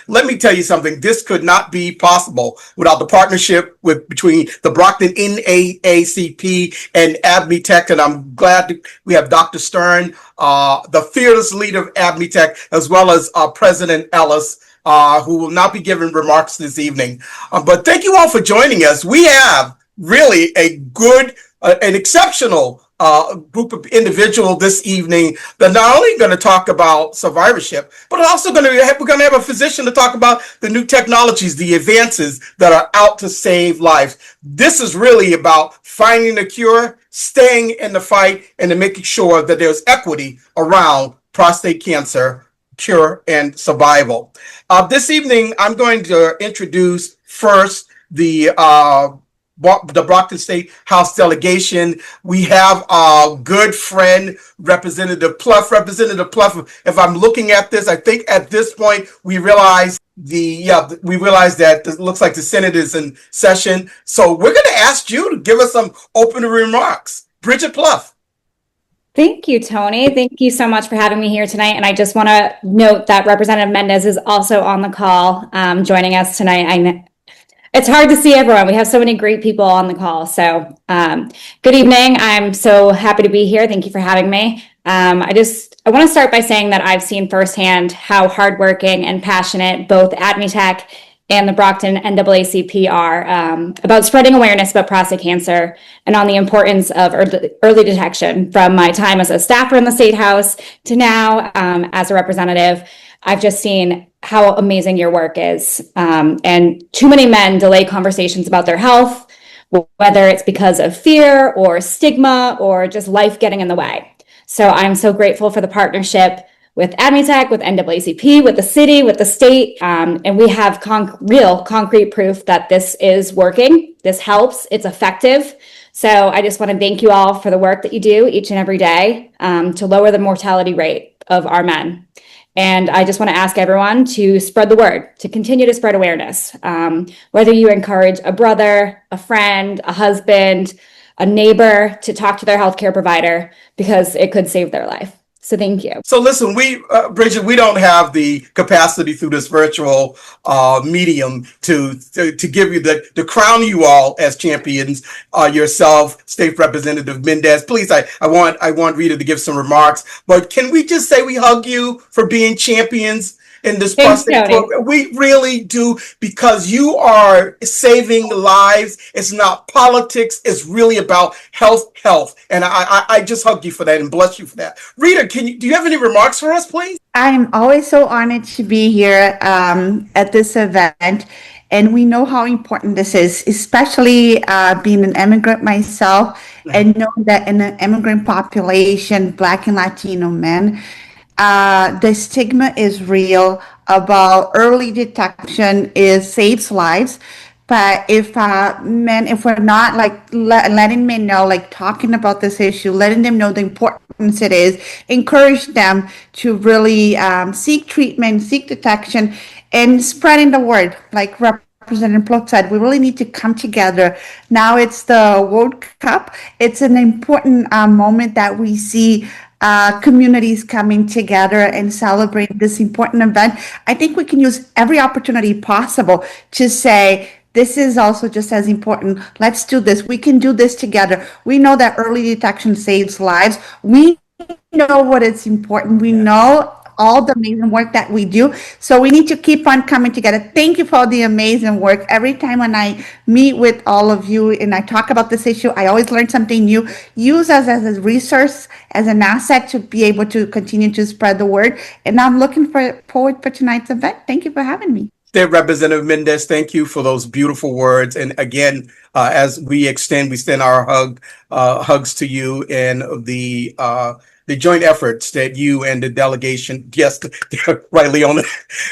Let me tell you something. This could not be possible without the partnership between the Brockton NAACP and AdMeTech. And I'm glad we have Dr. Stern, the fearless leader of AdMeTech, as well as President Ellis, who will not be giving remarks this evening. But thank you all for joining us. We have really a good, an exceptional group of individuals this evening that not only going to talk about survivorship, but also we're going to have a physician to talk about the new technologies, the advances that are out to save lives. This is really about finding a cure, staying in the fight, and then making sure that there's equity around prostate cancer cure and survival. This evening, I'm going to introduce first the Brockton State House delegation. We have our good friend, Representative Pluff. Representative Pluff, if I'm looking at this, I think at this point we realize that it looks like the Senate is in session. So we're going to ask you to give us some opening remarks. Bridget Pluff. Thank you, Tony. Thank you so much for having me here tonight. And I just want to note that Representative Mendez is also on the call, joining us tonight. It's hard to see everyone. We have so many great people on the call. So good evening. I'm so happy to be here. Thank you for having me. I want to start by saying that I've seen firsthand how hardworking and passionate both AdMeTech and the Brockton NAACP are about spreading awareness about prostate cancer and on the importance of early detection. From my time as a staffer in the State House to now as a representative, I've just seen how amazing your work is. And too many men delay conversations about their health, whether it's because of fear or stigma or just life getting in the way. So I'm so grateful for the partnership with AdMeTech, with NAACP, with the city, with the state. And we have real concrete proof that this is working. This helps. It's effective. So I just want to thank you all for the work that you do each and every day to lower the mortality rate of our men. And I just want to ask everyone to spread the word, to continue to spread awareness, whether you encourage a brother, a friend, a husband, a neighbor to talk to their healthcare provider, because it could save their life. So thank you. So listen, Bridget, we don't have the capacity through this virtual medium to give you to crown you all as champions. Yourself, State Representative Mendez, please, I want Rita to give some remarks. But can we just say we hug you for being champions in this prostate program? We really do, because you are saving lives. It's not politics. It's really about health. And I just hug you for that and bless you for that. Rita, do you have any remarks for us, please? I'm always so honored to be here at this event. And we know how important this is, especially being an immigrant myself, and knowing that in an immigrant population, Black and Latino men, the stigma is real about early detection saves lives. But if we're not letting men know, talking about this issue, letting them know the importance it is, encourage them to really seek treatment, seek detection, and spreading the word, like Representative Plot said, we really need to come together. Now it's the World Cup. It's an important moment that we see communities coming together and celebrate this important event. I think we can use every opportunity possible to say, this is also just as important. Let's do this. We can do this together. We know that early detection saves lives. We know what is important. We know all the amazing work that we do. So we need to keep on coming together. Thank you for all the amazing work. Every time when I meet with all of you and I talk about this issue, I always learn something new. Use us as a resource, as an asset to be able to continue to spread the word. And I'm looking forward for tonight's event. Thank you for having me. State Representative Mendez, thank you for those beautiful words. And again, as we extend our hugs to you and the joint efforts that you and the delegation, yes, right, Leona,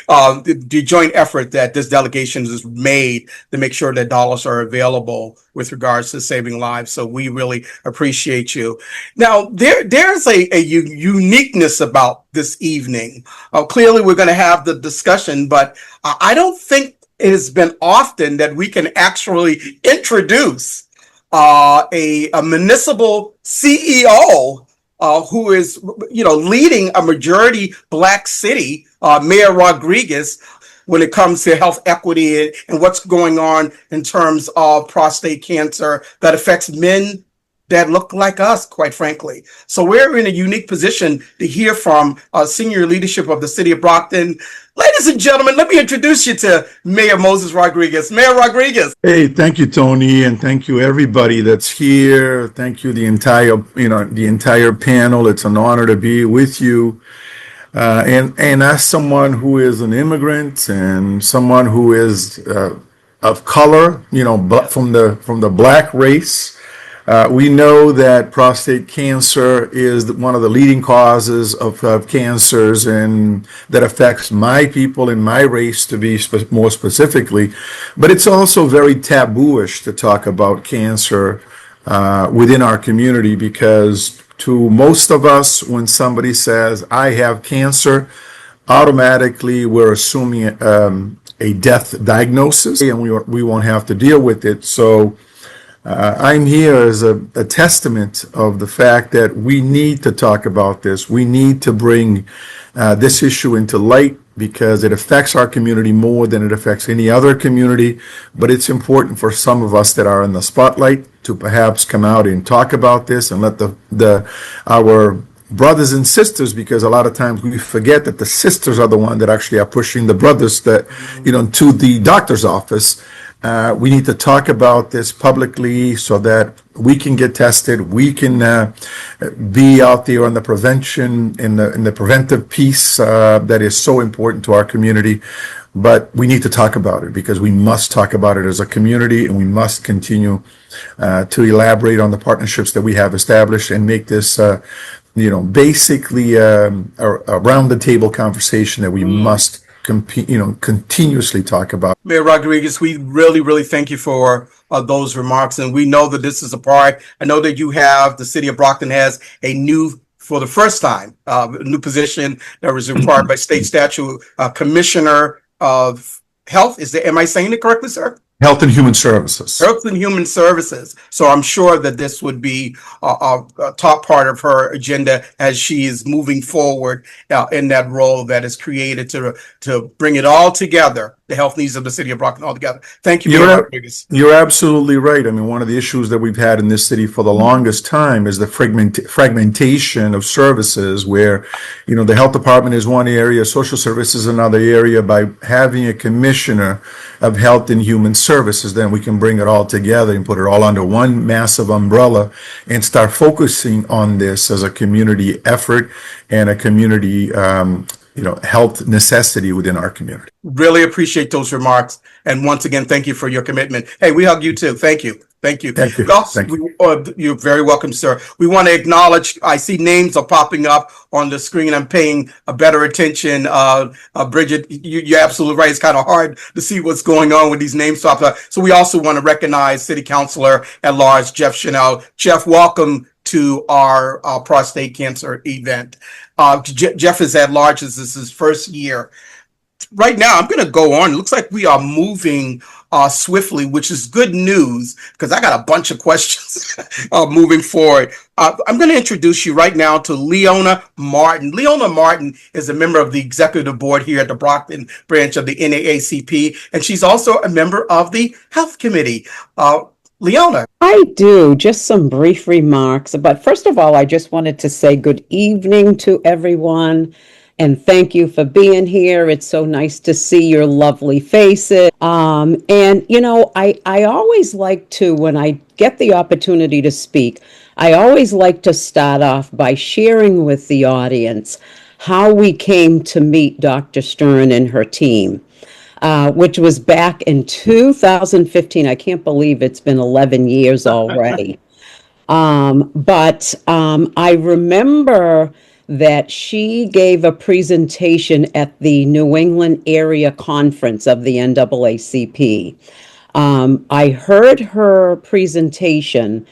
the joint effort that this delegation has made to make sure that dollars are available with regards to saving lives. So we really appreciate you. Now, there's a uniqueness about this evening. Clearly, we're going to have the discussion, but I don't think it has been often that we can actually introduce a municipal CEO who is, leading a majority Black city, Mayor Rodriguez. when it comes to health equity and what's going on in terms of prostate cancer that affects men that look like us, quite frankly. So we're in a unique position to hear from senior leadership of the city of Brockton. Ladies and gentlemen, let me introduce you to Mayor Moses Rodriguez. Mayor Rodriguez. Hey, thank you, Tony, and thank you everybody that's here. Thank you the entire panel. It's an honor to be with you. And as someone who is an immigrant and someone who is of color, but from the black race, we know that prostate cancer is one of the leading causes of cancers, and that affects my people and my race to be more specifically. But it's also very tabooish to talk about cancer within our community, because to most of us, when somebody says, I have cancer, automatically we're assuming a death diagnosis, and we won't have to deal with it. So I'm here as a testament of the fact that we need to talk about this. We need to bring this issue into light, because it affects our community more than it affects any other community. But it's important for some of us that are in the spotlight to perhaps come out and talk about this and let our brothers and sisters, because a lot of times we forget that the sisters are the one that actually are pushing the brothers that, to the doctor's office. We need to talk about this publicly so that we can get tested. We can be out there on the prevention and the preventive piece that is so important to our community. But we need to talk about it, because we must talk about it as a community, and we must continue to elaborate on the partnerships that we have established and make this basically a round the table conversation that we must continuously talk about. Mayor Rodriguez, we really, really thank you for those remarks. And we know that this is a part. I know that the city of Brockton has for the first time, a new position that was required by state statute, Commissioner of Health. Am I saying it correctly, sir? Health and Human Services. Health and Human Services. So I'm sure that this would be a top part of her agenda as she is moving forward in that role that is created to bring it all together, the health needs of the city of Brockton all together. Thank you, Mayor Rodriguez. You're absolutely right. I mean, one of the issues that we've had in this city for the longest time is the fragmentation of services, where, the health department is one area, social services another area. By having a commissioner of health and human services, then we can bring it all together and put it all under one massive umbrella and start focusing on this as a community effort and a community health necessity within our community. Really appreciate those remarks. And once again, thank you for your commitment. Hey, we hug you too. Thank you. Thank you. Thank you. Thank you. You're very welcome, sir. We want to acknowledge, I see names are popping up on the screen. I'm paying a better attention. Bridget, you're absolutely right. It's kind of hard to see what's going on with these names popping up. So we also want to recognize City Councilor at Large, Jeff Chanel. Jeff, welcome to our prostate cancer event. Jeff is at large. This is his first year. Right now, I'm going to go on. It looks like we are moving swiftly, which is good news, because I got a bunch of questions moving forward. I'm going to introduce you right now to Leona Martin. Leona Martin is a member of the executive board here at the Brockton branch of the NAACP, and she's also a member of the Health Committee. Leona. I do. Just some brief remarks. But first of all, I just wanted to say good evening to everyone. And thank you for being here. It's so nice to see your lovely faces. I always like to, when I get the opportunity to speak, I always like to start off by sharing with the audience how we came to meet Dr. Stern and her team, which was back in 2015. I can't believe it's been 11 years already. But I remember that she gave a presentation at the New England area conference of the NAACP. I heard her presentation,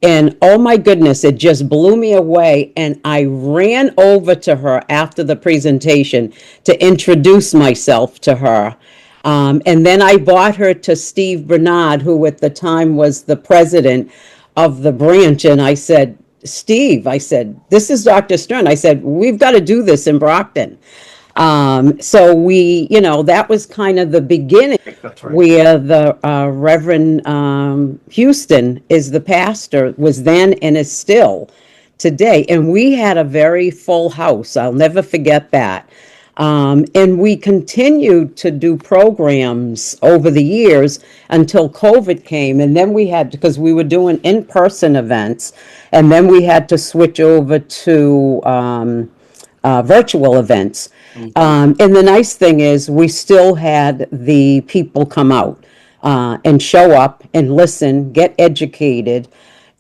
and oh my goodness, it just blew me away. And I ran over to her after the presentation to introduce myself to her. And then I brought her to Steve Bernard, who at the time was the president of the branch. And I said, Steve, I said, this is Dr. Stern. I said, we've got to do this in Brockton. So we, that was kind of the beginning That's right. where the Reverend Houston is the pastor, was then and is still today. And we had a very full house. I'll never forget that. And we continued to do programs over the years until COVID came. And then we had, because we were doing in-person events, and then we had to switch over to virtual events. And the nice thing is we still had the people come out and show up and listen, get educated.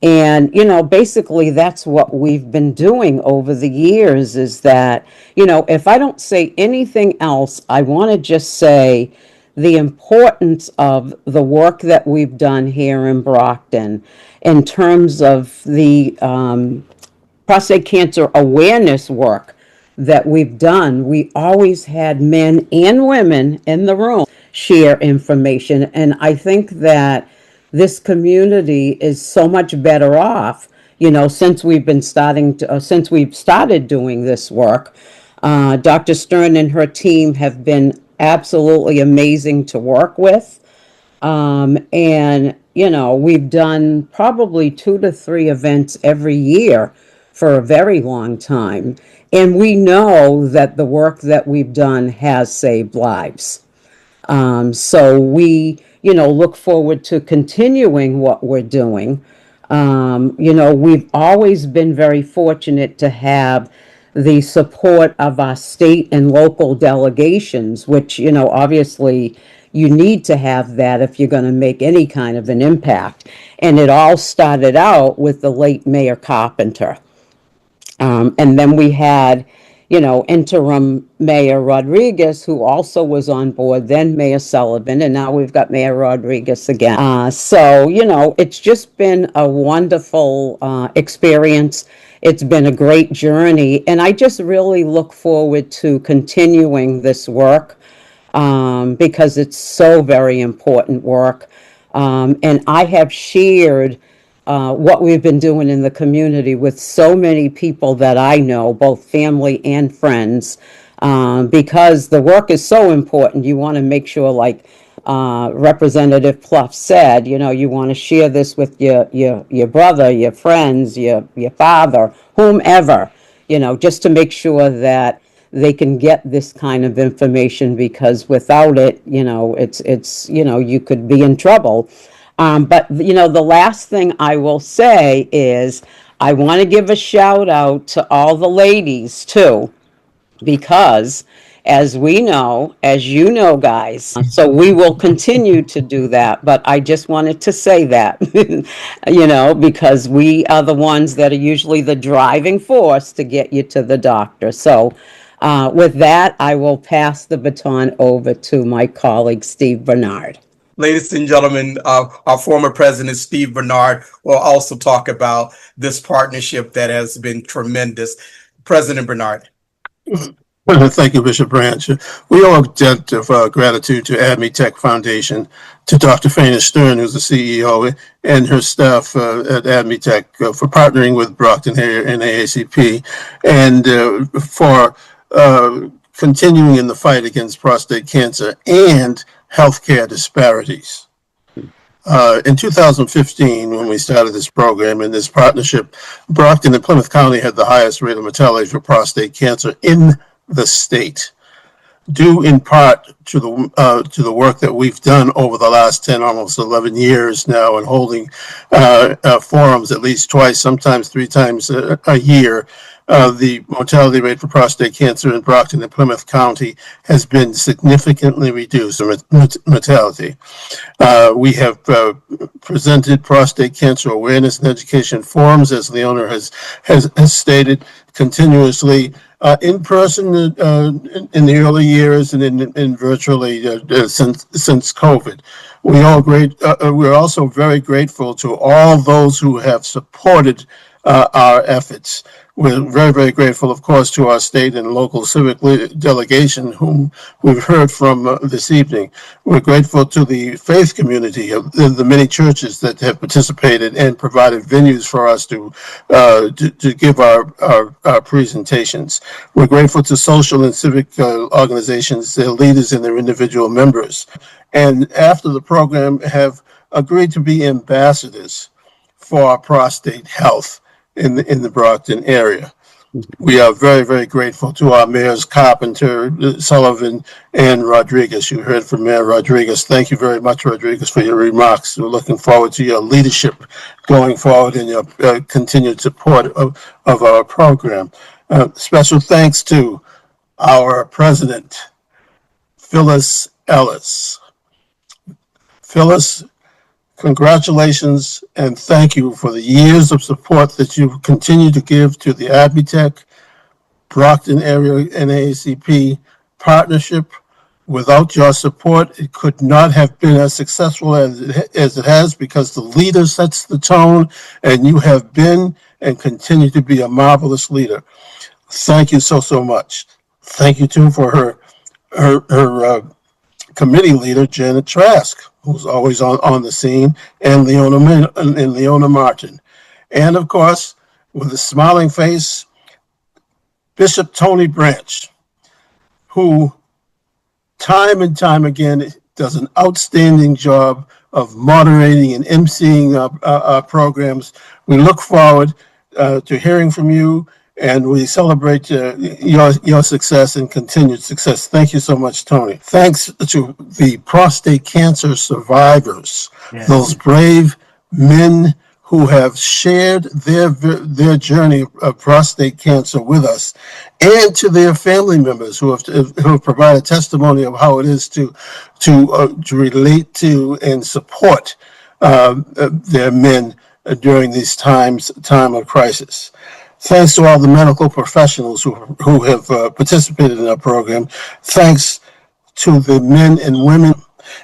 And, basically that's what we've been doing over the years is that, if I don't say anything else, I want to just say the importance of the work that we've done here in Brockton in terms of the prostate cancer awareness work that we've done. We always had men and women in the room share information. And I think that this community is so much better off, since we've started doing this work. Dr. Stern and her team have been absolutely amazing to work with. And, we've done probably 2 to 3 events every year for a very long time. And we know that the work that we've done has saved lives. So we, look forward to continuing what we're doing. We've always been very fortunate to have the support of our state and local delegations, which, obviously you need to have that if you're going to make any kind of an impact. And it all started out with the late Mayor Carpenter. And then we had, interim Mayor Rodriguez, who also was on board, then Mayor Sullivan, and now we've got Mayor Rodriguez again. So, it's just been a wonderful experience. It's been a great journey, and I just really look forward to continuing this work because it's so very important work. And I have shared what we've been doing in the community with so many people that I know, both family and friends, because the work is so important. You want to make sure, like Representative Pluff said, you want to share this with your brother, your friends, your father, whomever, just to make sure that they can get this kind of information, because without it, it's you could be in trouble. But, the last thing I will say is I want to give a shout out to all the ladies too, because as we know, as you know, guys, so we will continue to do that. But I just wanted to say that, because we are the ones that are usually the driving force to get you to the doctor. So with that, I will pass the baton over to my colleague, Steve Bernard. Ladies and gentlemen, our former president, Steve Bernard, will also talk about this partnership that has been tremendous. President Bernard. Thank you, Bishop Branch. We owe a debt of gratitude to AdMeTech Foundation, to Dr. Faina Stern, who's the CEO, and her staff at AdMeTech for partnering with Brockton NAACP and for continuing in the fight against prostate cancer and healthcare disparities. In 2015, when we started this program and this partnership, Brockton and Plymouth County had the highest rate of mortality for prostate cancer in the state, due in part to the work that we've done over the last 10, almost 11 years now, and holding forums at least twice, sometimes 3 times a year. The mortality rate for prostate cancer in Brockton and Plymouth County has been significantly reduced, mortality. We have presented prostate cancer awareness and education forums, as Leona has stated, continuously in person in the early years and in virtually since COVID. We're also very grateful to all those who have supported our efforts. We're very, very grateful, of course, to our state and local civic delegation whom we've heard from this evening. We're grateful to the faith community of the many churches that have participated and provided venues for us to give our presentations. We're grateful to social and civic organizations, their leaders and their individual members. And after the program have agreed to be ambassadors for prostate health in the Brockton area. We are very, very grateful to our mayors Carpenter, Sullivan, and Rodriguez. You heard from Mayor Rodriguez. Thank you very much, Rodriguez, for your remarks. We're looking forward to your leadership going forward and your continued support of our program. Special thanks to our president, Phyllis Ellis. Phyllis, congratulations and thank you for the years of support that you've continued to give to the AdMeTech Brockton Area NAACP partnership. Without your support, it could not have been as successful as it has, because the leader sets the tone, and you have been and continue to be a marvelous leader. Thank you so much. Thank you too for her committee leader, Janet Trask, who's always on the scene, and Leona Martin. And of course, with a smiling face, Bishop Tony Branch, who time and time again does an outstanding job of moderating and emceeing our programs. We look forward to hearing from you, and we celebrate your success and continued success. Thank you so much, Tony. Thanks to the prostate cancer survivors, those brave men who have shared their journey of prostate cancer with us, and to their family members who have provided testimony of how it is to relate to and support their men during these time of crisis. Thanks to all the medical professionals who have participated in our program. Thanks to the men and women.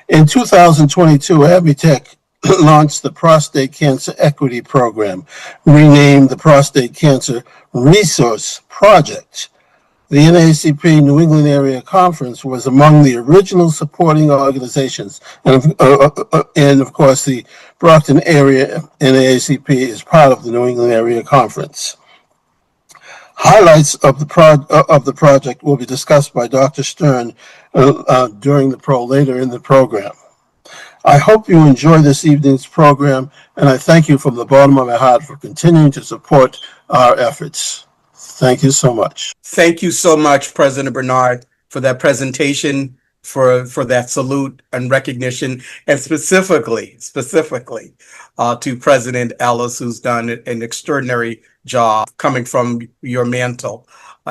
In 2022, AdMeTech launched the Prostate Cancer Equity Program, renamed the Prostate Cancer Resource Project. The NAACP New England Area Conference was among the original supporting organizations, and of course the Brockton Area NAACP is part of the New England Area Conference. Highlights of the project will be discussed by Dr. Stern later in the program. I hope you enjoy this evening's program, and I thank you from the bottom of my heart for continuing to support our efforts. Thank you so much. Thank you so much, President Bernard, for that presentation, for that salute and recognition, and specifically to President Ellis, who's done an extraordinary job coming from your mantle.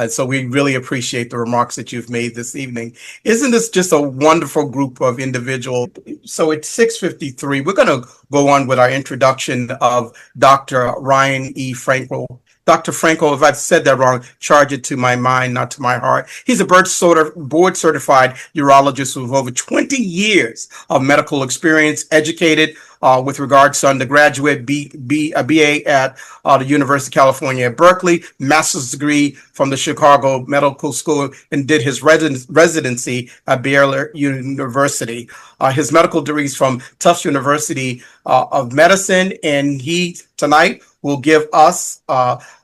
So we really appreciate the remarks that you've made this evening. Isn't this just a wonderful group of individuals? So at 6:53, we're going to go on with our introduction of Dr. Ryan E. Frankel. Dr. Frankel, if I've said that wrong, charge it to my mind, not to my heart. He's a board-certified urologist with over 20 years of medical experience, educated with regards to undergraduate, a BA at the University of California at Berkeley, master's degree from the Chicago Medical School, and did his residency at Baylor University. His medical degrees from Tufts University of Medicine, and he tonight will give us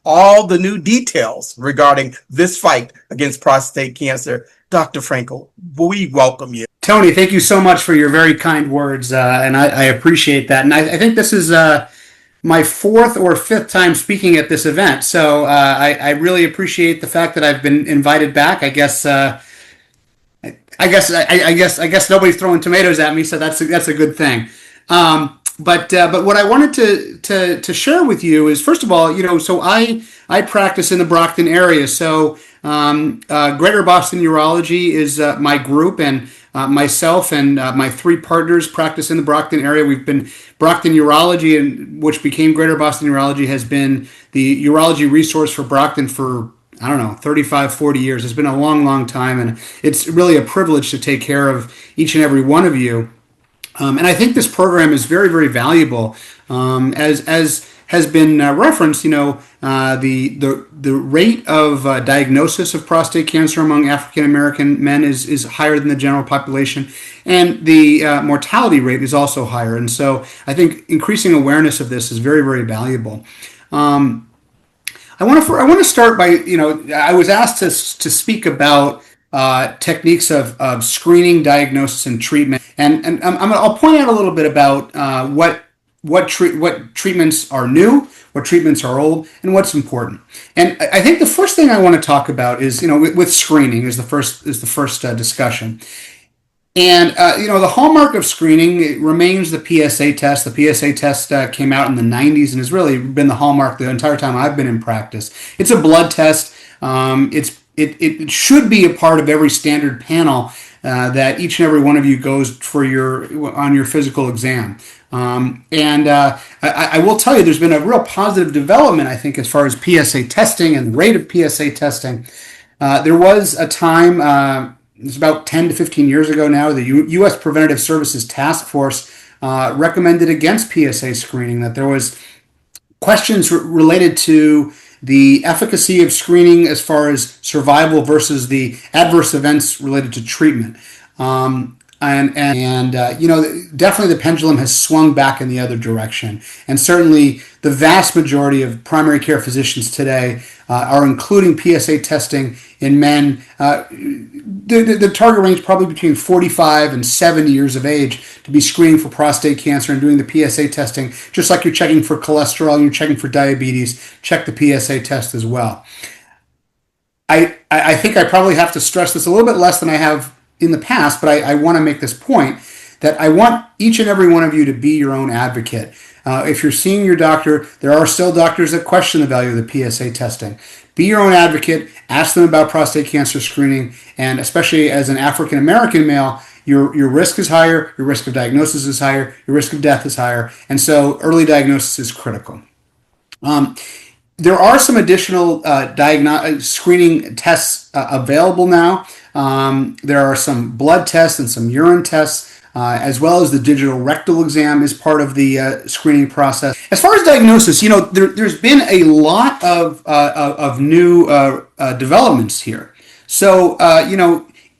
all the new details regarding this fight against prostate cancer. Dr. Frankel, we welcome you. Tony, thank you so much for your very kind words, and I appreciate that. And I think this is my fourth or fifth time speaking at this event, so I really appreciate the fact that I've been invited back. I guess nobody's throwing tomatoes at me, so that's a good thing. But what I wanted to share with you is, first of all, so I practice in the Brockton area. So Greater Boston Urology is my group, and myself and my three partners practice in the Brockton area. We've been Brockton Urology, which became Greater Boston Urology, has been the urology resource for Brockton for, 35, 40 years. It's been a long, long time, and it's really a privilege to take care of each and every one of you. And I think this program is very, very valuable. As has been referenced, the rate of diagnosis of prostate cancer among African American men is higher than the general population, and the mortality rate is also higher. And so I think increasing awareness of this is very, very valuable. I want to start by, I was asked to speak about techniques of screening, diagnosis, and treatment, and I'll point out a little bit about what treatments are new, what treatments are old, and what's important. And I think the first thing I want to talk about is, with screening is the first discussion. And, the hallmark of screening remains the PSA test. The PSA test came out in the 90s and has really been the hallmark the entire time I've been in practice. It's a blood test. It should be a part of every standard panel that each and every one of you goes for on your physical exam. I will tell you, there's been a real positive development, I think, as far as PSA testing and the rate of PSA testing. There was a time, it's about 10 to 15 years ago now, the U.S. Preventative Services Task Force recommended against PSA screening, that there was questions related to the efficacy of screening as far as survival versus the adverse events related to treatment. Definitely the pendulum has swung back in the other direction. And certainly the vast majority of primary care physicians today are including PSA testing in men. The target range probably between 45 and 70 years of age to be screening for prostate cancer and doing the PSA testing. Just like you're checking for cholesterol, you're checking for diabetes, check the PSA test as well. I think I probably have to stress this a little bit less than I have in the past, but I want to make this point that I want each and every one of you to be your own advocate. If you're seeing your doctor, there are still doctors that question the value of the PSA testing. Be your own advocate, ask them about prostate cancer screening, and especially as an African American male, your risk is higher, your risk of diagnosis is higher, your risk of death is higher, and so early diagnosis is critical. There are some additional screening tests available now. There are some blood tests and some urine tests, as well as the digital rectal exam is part of the screening process. As far as diagnosis, there's been a lot of new developments here. So,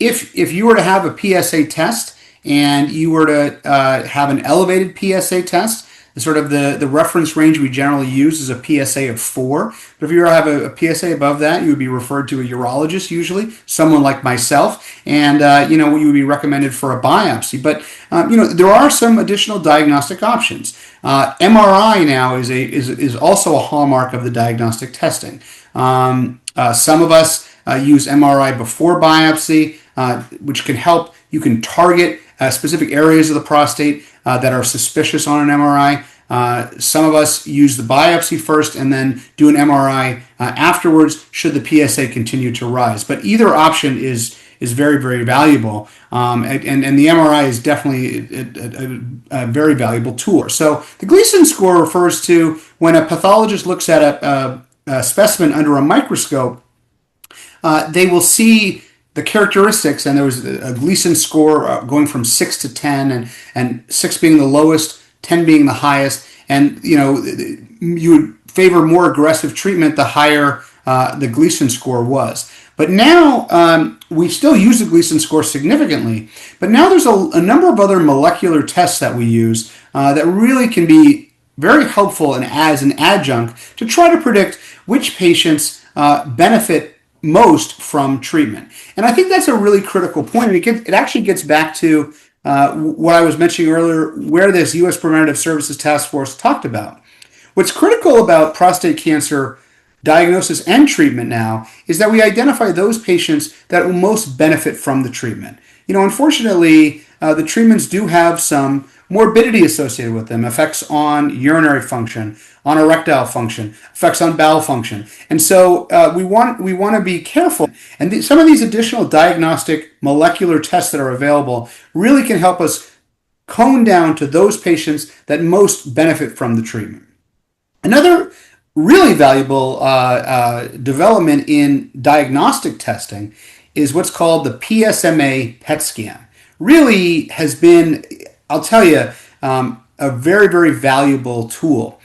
if you were to have a PSA test and you were to have an elevated PSA test, the reference range we generally use is a PSA of 4. But if you have a PSA above that, you would be referred to a urologist, usually someone like myself, and you would be recommended for a biopsy. But there are some additional diagnostic options. MRI now is also a hallmark of the diagnostic testing. Some of us use MRI before biopsy, which can help. You can target specific areas of the prostate that are suspicious on an MRI. Some of us use the biopsy first and then do an MRI afterwards should the PSA continue to rise. But either option is very, very valuable. And the MRI is definitely a very valuable tool. So the Gleason score refers to when a pathologist looks at a specimen under a microscope, they will see the characteristics, and there was a Gleason score going from 6 to 10, and 6 being the lowest, 10 being the highest, and you would favor more aggressive treatment the higher the Gleason score was. But now we still use the Gleason score significantly, but now there's a number of other molecular tests that we use that really can be very helpful and as an adjunct to try to predict which patients benefit most from treatment. And I think that's a really critical point. And it actually gets back to what I was mentioning earlier, where this U.S. Preventative Services Task Force talked about. What's critical about prostate cancer diagnosis and treatment now is that we identify those patients that will most benefit from the treatment. Unfortunately, the treatments do have some morbidity associated with them, effects on urinary function, on erectile function, effects on bowel function. And so we want to be careful. And some of these additional diagnostic molecular tests that are available really can help us hone down to those patients that most benefit from the treatment. Another really valuable development in diagnostic testing is what's called the PSMA PET scan. Really has been, I'll tell you, a very, very valuable tool.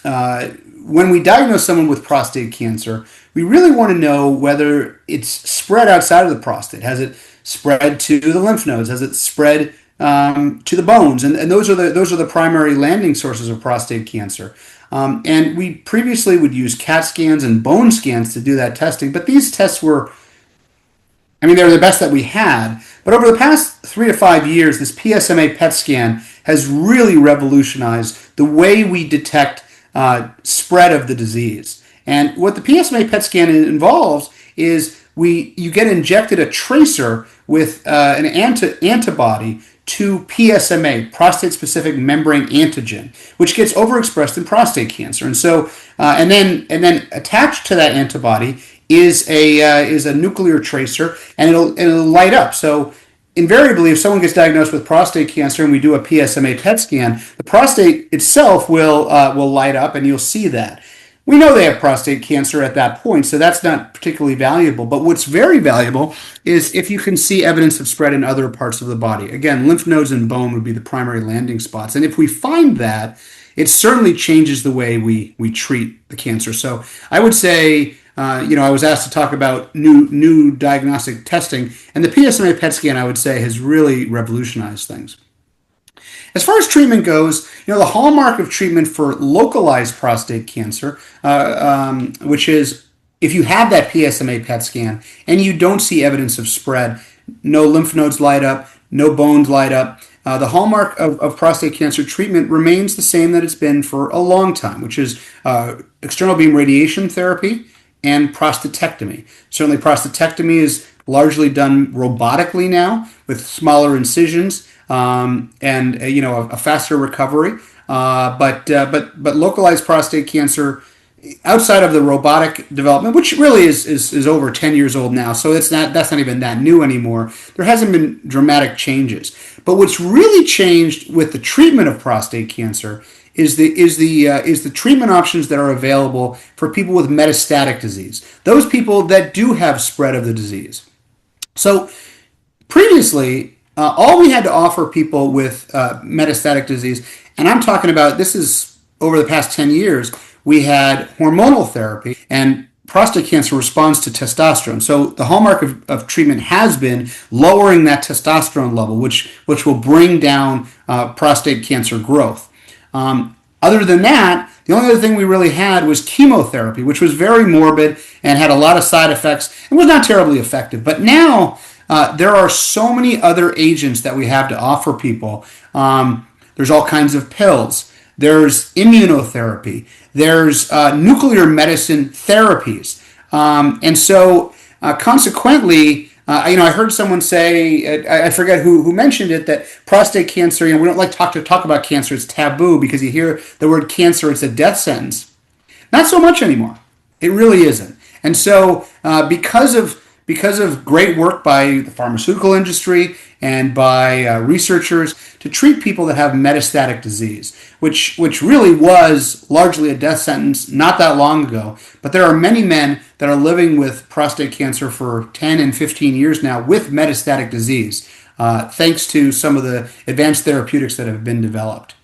when we diagnose someone with prostate cancer, we really want to know whether it's spread outside of the prostate. Has it spread to the lymph nodes? Has it spread to the bones? And those are the primary landing sources of prostate cancer. And we previously would use CAT scans and bone scans to do that testing, but these tests were, they were the best that we had. But over the past 3 to 5 years, this PSMA PET scan has really revolutionized the way we detect spread of the disease. And what the PSMA PET scan involves is you get injected a tracer with an antibody to PSMA, prostate-specific membrane antigen, which gets overexpressed in prostate cancer. And so, and then attached to that antibody is a nuclear tracer, and it'll light up. So invariably, if someone gets diagnosed with prostate cancer and we do a PSMA PET scan, the prostate itself will light up, and you'll see that. We know they have prostate cancer at that point, so that's not particularly valuable. But what's very valuable is if you can see evidence of spread in other parts of the body. Again, lymph nodes and bone would be the primary landing spots. And if we find that, it certainly changes the way we treat the cancer. So I would say, I was asked to talk about new diagnostic testing, and the PSMA PET scan, I would say, has really revolutionized things. As far as treatment goes, the hallmark of treatment for localized prostate cancer, which is if you have that PSMA PET scan and you don't see evidence of spread, no lymph nodes light up, no bones light up, the hallmark of prostate cancer treatment remains the same that it's been for a long time, which is external beam radiation therapy and prostatectomy. Certainly prostatectomy is largely done robotically now with smaller incisions and a faster recovery. But localized prostate cancer outside of the robotic development, which really is over 10 years old now, so that's not even that new anymore. There hasn't been dramatic changes. But what's really changed with the treatment of prostate cancer is the treatment options that are available for people with metastatic disease, those people that do have spread of the disease. So previously, all we had to offer people with metastatic disease, and I'm talking about this is over the past 10 years, we had hormonal therapy, and prostate cancer responds to testosterone. So the hallmark of treatment has been lowering that testosterone level, which will bring down prostate cancer growth. Other than that, the only other thing we really had was chemotherapy, which was very morbid and had a lot of side effects and was not terribly effective. But now there are so many other agents that we have to offer people. There's all kinds of pills. There's immunotherapy. There's nuclear medicine therapies. And so consequently, I heard someone say, I forget who mentioned it, that prostate cancer, we don't like to talk about cancer. It's taboo because you hear the word cancer, it's a death sentence. Not so much anymore. It really isn't. And so because of great work by the pharmaceutical industry and by researchers to treat people that have metastatic disease, which really was largely a death sentence not that long ago. But there are many men that are living with prostate cancer for 10 and 15 years now with metastatic disease, thanks to some of the advanced therapeutics that have been developed.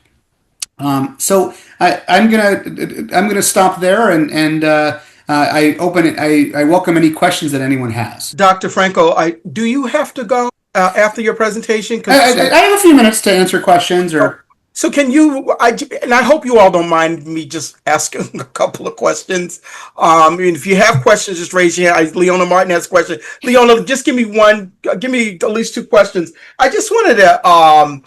So I'm gonna stop there and I welcome any questions that anyone has. Dr. Franco, do you have to go after your presentation? I have a few minutes to answer questions. So can you, and I hope you all don't mind me just asking a couple of questions. If you have questions, just raise your hand. Leona Martin has a question. Leona, just give me at least two questions. I just wanted to,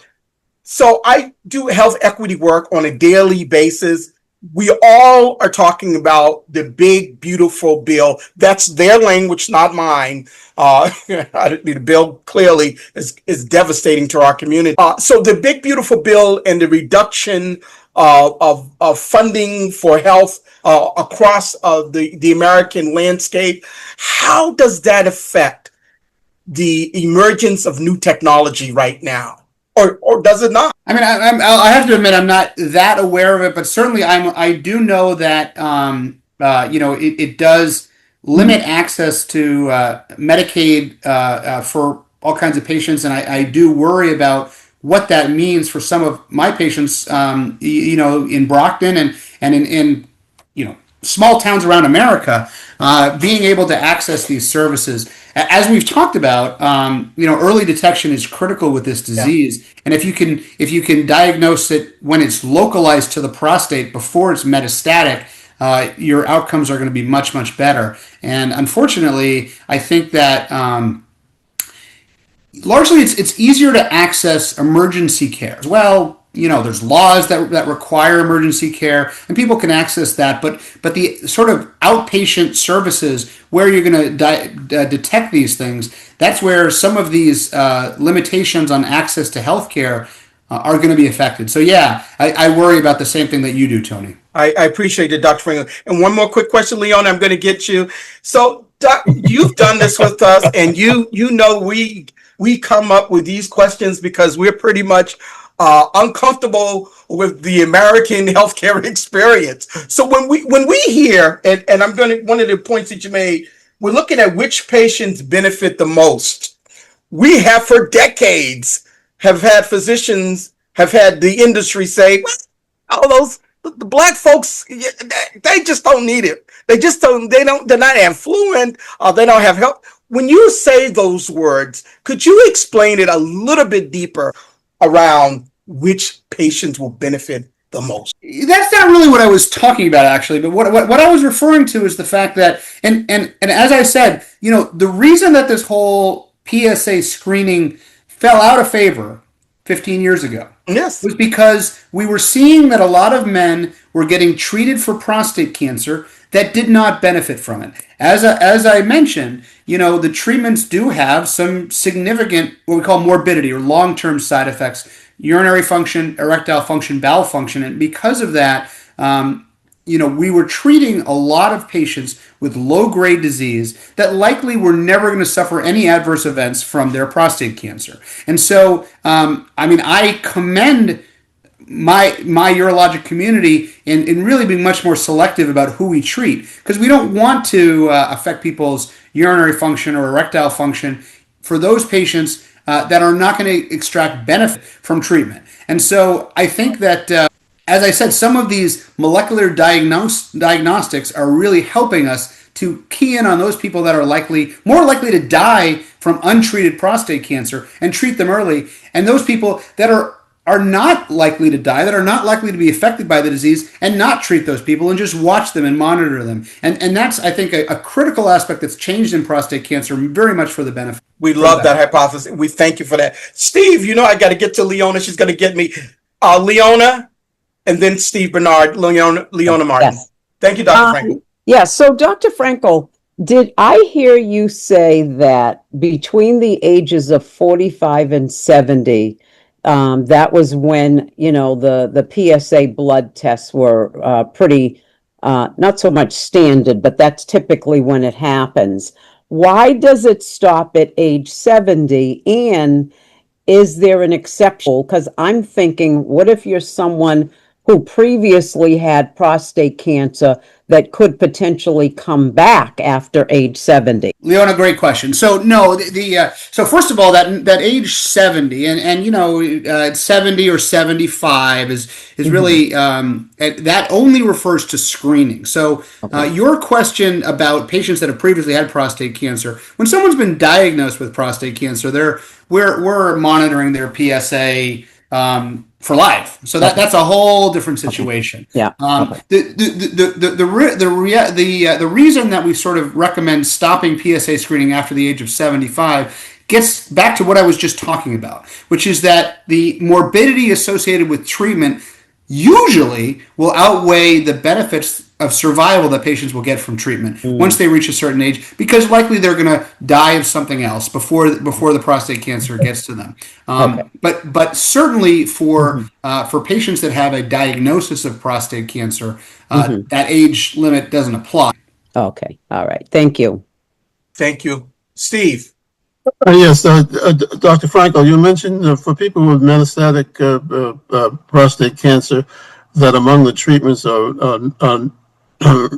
so I do health equity work on a daily basis. We all are talking about the big, beautiful bill. That's their language, not mine. The bill clearly is devastating to our community. So the big, beautiful bill and the reduction of funding for health across the American landscape, how does that affect the emergence of new technology right now? Or does it not? I mean, I have to admit I'm not that aware of it, but certainly I do know that it does limit access to Medicaid for all kinds of patients, and I do worry about what that means for some of my patients, in Brockton and in small towns around America, being able to access these services. As we've talked about, early detection is critical with this disease. Yeah. And if you can diagnose it when it's localized to the prostate before it's metastatic, your outcomes are going to be much, much better. And unfortunately, I think that largely it's easier to access emergency care. Well, there's laws that require emergency care, and people can access that. But the sort of outpatient services where you're going to detect these things, that's where some of these limitations on access to healthcare are going to be affected. So yeah, I worry about the same thing that you do, Tony. I appreciate it, Dr. Franklin. And one more quick question, Leon, I'm going to get you. So, Doc, you've done this with us, and we come up with these questions because we're pretty much uncomfortable with the American healthcare experience. So when we hear, and one of the points that you made, we're looking at which patients benefit the most. We have for decades have had physicians, have had the industry say, well, all those the black folks, they just don't need it. They're not affluent, they don't have help. When you say those words, could you explain it a little bit deeper around which patients will benefit the most? That's not really what I was talking about, actually. But what I was referring to is the fact that, and as I said, the reason that this whole PSA screening fell out of favor 15 years ago, yes, was because we were seeing that a lot of men were getting treated for prostate cancer that did not benefit from it. As I mentioned, the treatments do have some significant, what we call morbidity or long-term side effects, urinary function, erectile function, bowel function. And because of that, we were treating a lot of patients with low-grade disease that likely were never going to suffer any adverse events from their prostate cancer. And so, I commend my urologic community in really being much more selective about who we treat, because we don't want to affect people's urinary function or erectile function for those patients that are not going to extract benefit from treatment. And so I think that, as I said, some of these molecular diagnostics are really helping us to key in on those people that are more likely to die from untreated prostate cancer and treat them early, and those people that are not likely to die, that are not likely to be affected by the disease, and not treat those people and just watch them and monitor them. And that's, I think, a critical aspect that's changed in prostate cancer, very much for the benefit. We love that hypothesis. We thank you for that. Steve, I got to get to Leona. She's going to get me. Leona, and then Steve Bernard, Leona Martin. Yes. Thank you, Dr. Frankel. Yeah, so Dr. Frankel, did I hear you say that between the ages of 45 and 70, that was when, the PSA blood tests were pretty, not so much standard, but that's typically when it happens. Why does it stop at age 70? And is there an exception? Because I'm thinking, what if you're someone who previously had prostate cancer that could potentially come back after age 70? Leona, great question. So no, so first of all, that age 70 and 70 or 75 is really that only refers to screening. So your question about patients that have previously had prostate cancer, when someone's been diagnosed with prostate cancer, we're monitoring their PSA for life. So that's a whole different situation. Yeah. The reason that we sort of recommend stopping PSA screening after the age of 75 gets back to what I was just talking about, which is that the morbidity associated with treatment usually will outweigh the benefits of survival that patients will get from treatment once they reach a certain age, because likely they're going to die of something else before the prostate cancer gets to them. But certainly for patients that have a diagnosis of prostate cancer, that age limit doesn't apply. Okay. All right. Thank you. Thank you. Steve. Yes, Dr. Frankel, you mentioned for people with metastatic prostate cancer that among the treatments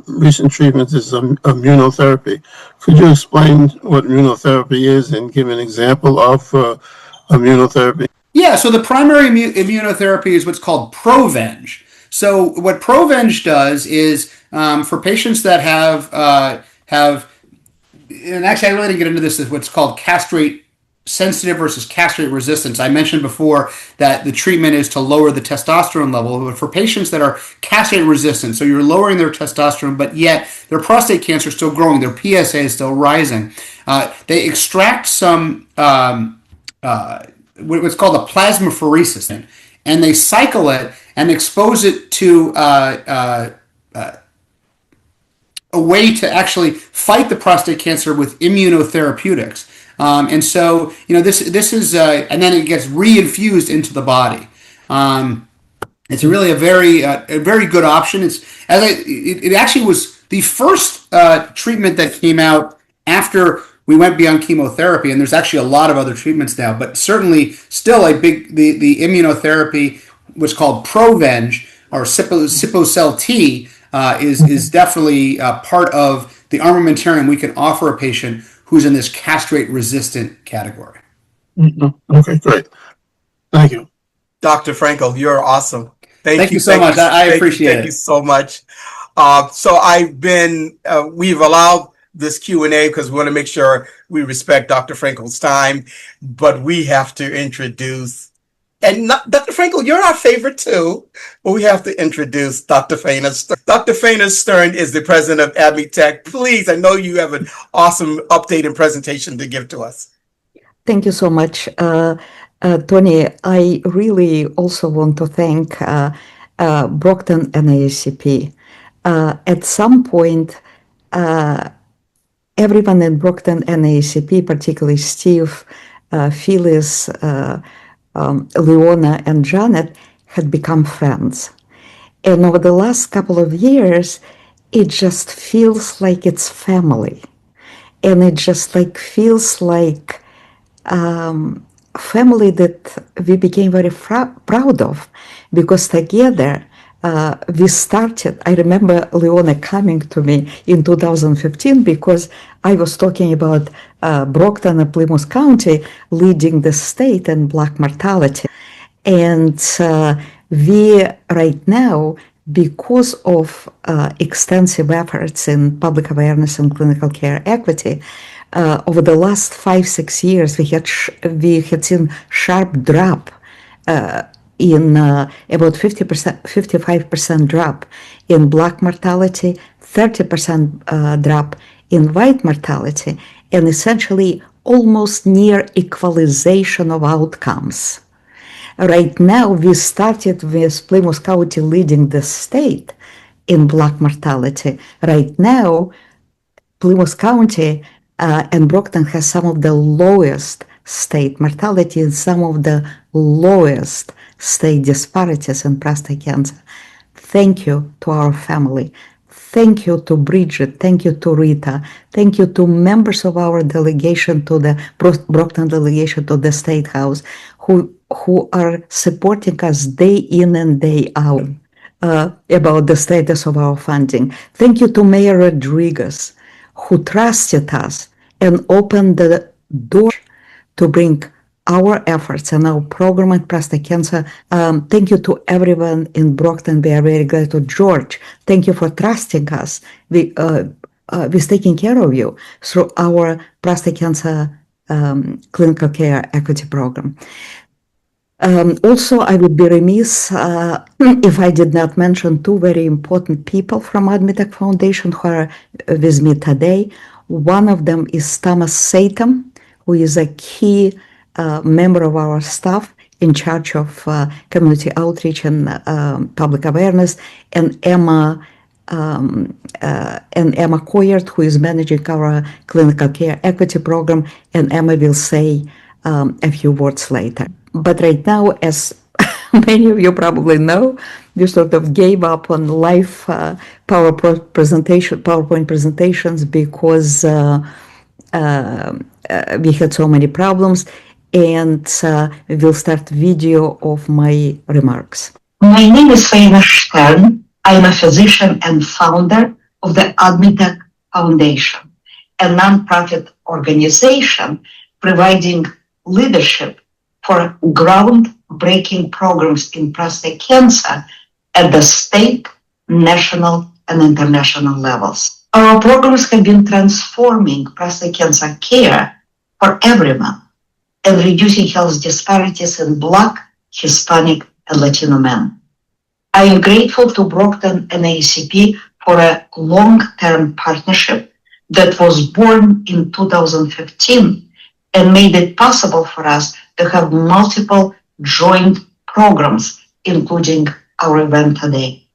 recent treatments is immunotherapy. Could you explain what immunotherapy is and give an example of immunotherapy? Yeah, so the primary immunotherapy is what's called Provenge. So what Provenge does is for patients that have, and actually I really didn't get into this, is what's called castrate sensitive versus castrate resistance. I mentioned before that the treatment is to lower the testosterone level, but for patients that are castrate resistant, so you're lowering their testosterone, but yet their prostate cancer is still growing, their PSA is still rising. They extract some what's called a plasmapheresis, and they cycle it and expose it to a way to actually fight the prostate cancer with immunotherapeutics. And so, this is, and then it gets reinfused into the body. It's really a very good option. It actually was the first treatment that came out after we went beyond chemotherapy, and there's actually a lot of other treatments now, but certainly still the immunotherapy was called Provenge, or Cipocel T, is definitely part of the armamentarium we can offer a patient who's in this castrate-resistant category. Okay, great. Thank you. Dr. Frankel, you're awesome. Thank you so much. I appreciate it. Thank you so much. So we've allowed this Q&A because we want to make sure we respect Dr. Frankel's time, but we have to introduce, and Dr. Frankel, you're our favorite too, but we have to introduce Dr. Faina Stern. Dr. Faina Stern is the president of AdMeTech. Please, I know you have an awesome update and presentation to give to us. Thank you so much. Tony, I really also want to thank Brockton NAACP. At some point, everyone in Brockton NAACP, particularly Steve, Phyllis, Leona, and Janet, had become friends. And over the last couple of years, it just feels like it's family. And it just feels like family that we became very proud of, because together we started. I remember Leona coming to me in 2015 because I was talking about Brockton and Plymouth County leading the state in Black mortality. And we right now, because of extensive efforts in public awareness and clinical care equity, over the last 5-6 years, we had seen sharp drop in about 55% drop in Black mortality, 30% drop in white mortality, and essentially almost near equalization of outcomes. Right now, we started with Plymouth County leading the state in Black mortality. Right now, Plymouth County and Brockton has some of the lowest state mortality and some of the lowest state disparities in prostate cancer. Thank you to our family. Thank you to Bridget. Thank you to Rita. Thank you to members of our delegation, to the Brockton delegation, to the State House, who are supporting us day in and day out about the status of our funding. Thank you to Mayor Rodriguez, who trusted us and opened the door to bring our efforts and our program at prostate cancer. Thank you to everyone in Brockton. We are very glad to George. Thank you for trusting us with taking care of you through our prostate cancer clinical care equity program. Also, I would be remiss if I did not mention two very important people from AdMeTech Foundation who are with me today. One of them is Thomas Satam, who is a key member of our staff in charge of community outreach and public awareness, and Emma Coyert, who is managing our clinical care equity program, and Emma will say a few words later. But right now, as many of you probably know, we sort of gave up on live PowerPoint presentations because we had so many problems, and we'll start video of my remarks. My name is Faina Stern. I'm a physician and founder of the AdMeTech Foundation, a nonprofit organization providing leadership, for groundbreaking programs in prostate cancer at the state, national, and international levels. Our programs have been transforming prostate cancer care for everyone and reducing health disparities in Black, Hispanic, and Latino men. I am grateful to Brockton NAACP for a long-term partnership that was born in 2015 and made it possible for us to have multiple joint programs, including our event today.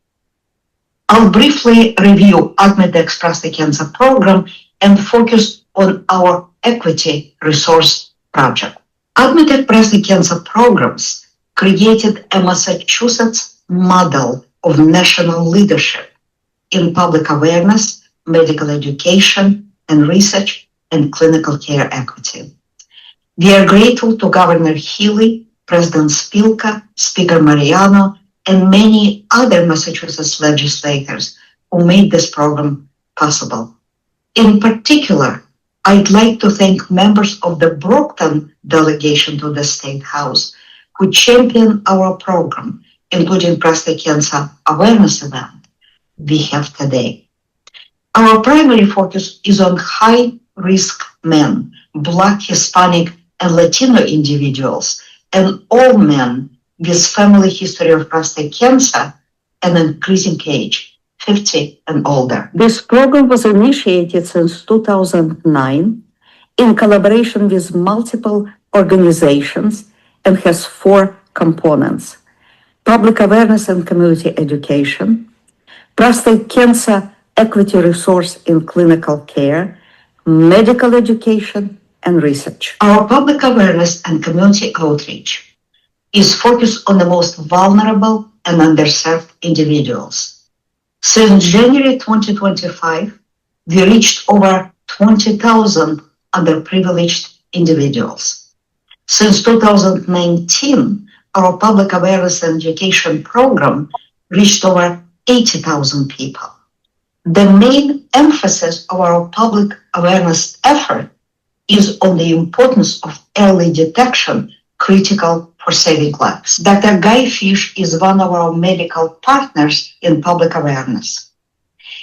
I'll briefly review AdMeTech's prostate cancer program and focus on our equity resource project. AdMeTech prostate cancer programs created a Massachusetts model of national leadership in public awareness, medical education, and research and clinical care equity. We are grateful to Governor Healy, President Spilka, Speaker Mariano, and many other Massachusetts legislators who made this program possible. In particular, I'd like to thank members of the Brockton delegation to the State House who championed our program, including prostate cancer awareness event we have today. Our primary focus is on high-risk men, Black, Hispanic, and Latino individuals, and all men with family history of prostate cancer and increasing age, 50 and older. This program was initiated since 2009 in collaboration with multiple organizations and has 4 components: public awareness and community education, prostate cancer equity resource in clinical care, medical education, and research. Our public awareness and community outreach is focused on the most vulnerable and underserved individuals. Since January 2025, we reached over 20,000 underprivileged individuals. Since 2019, our public awareness and education program reached over 80,000 people. The main emphasis of our public awareness effort is on the importance of early detection, critical for saving lives. Dr. Guy Fish is one of our medical partners in public awareness.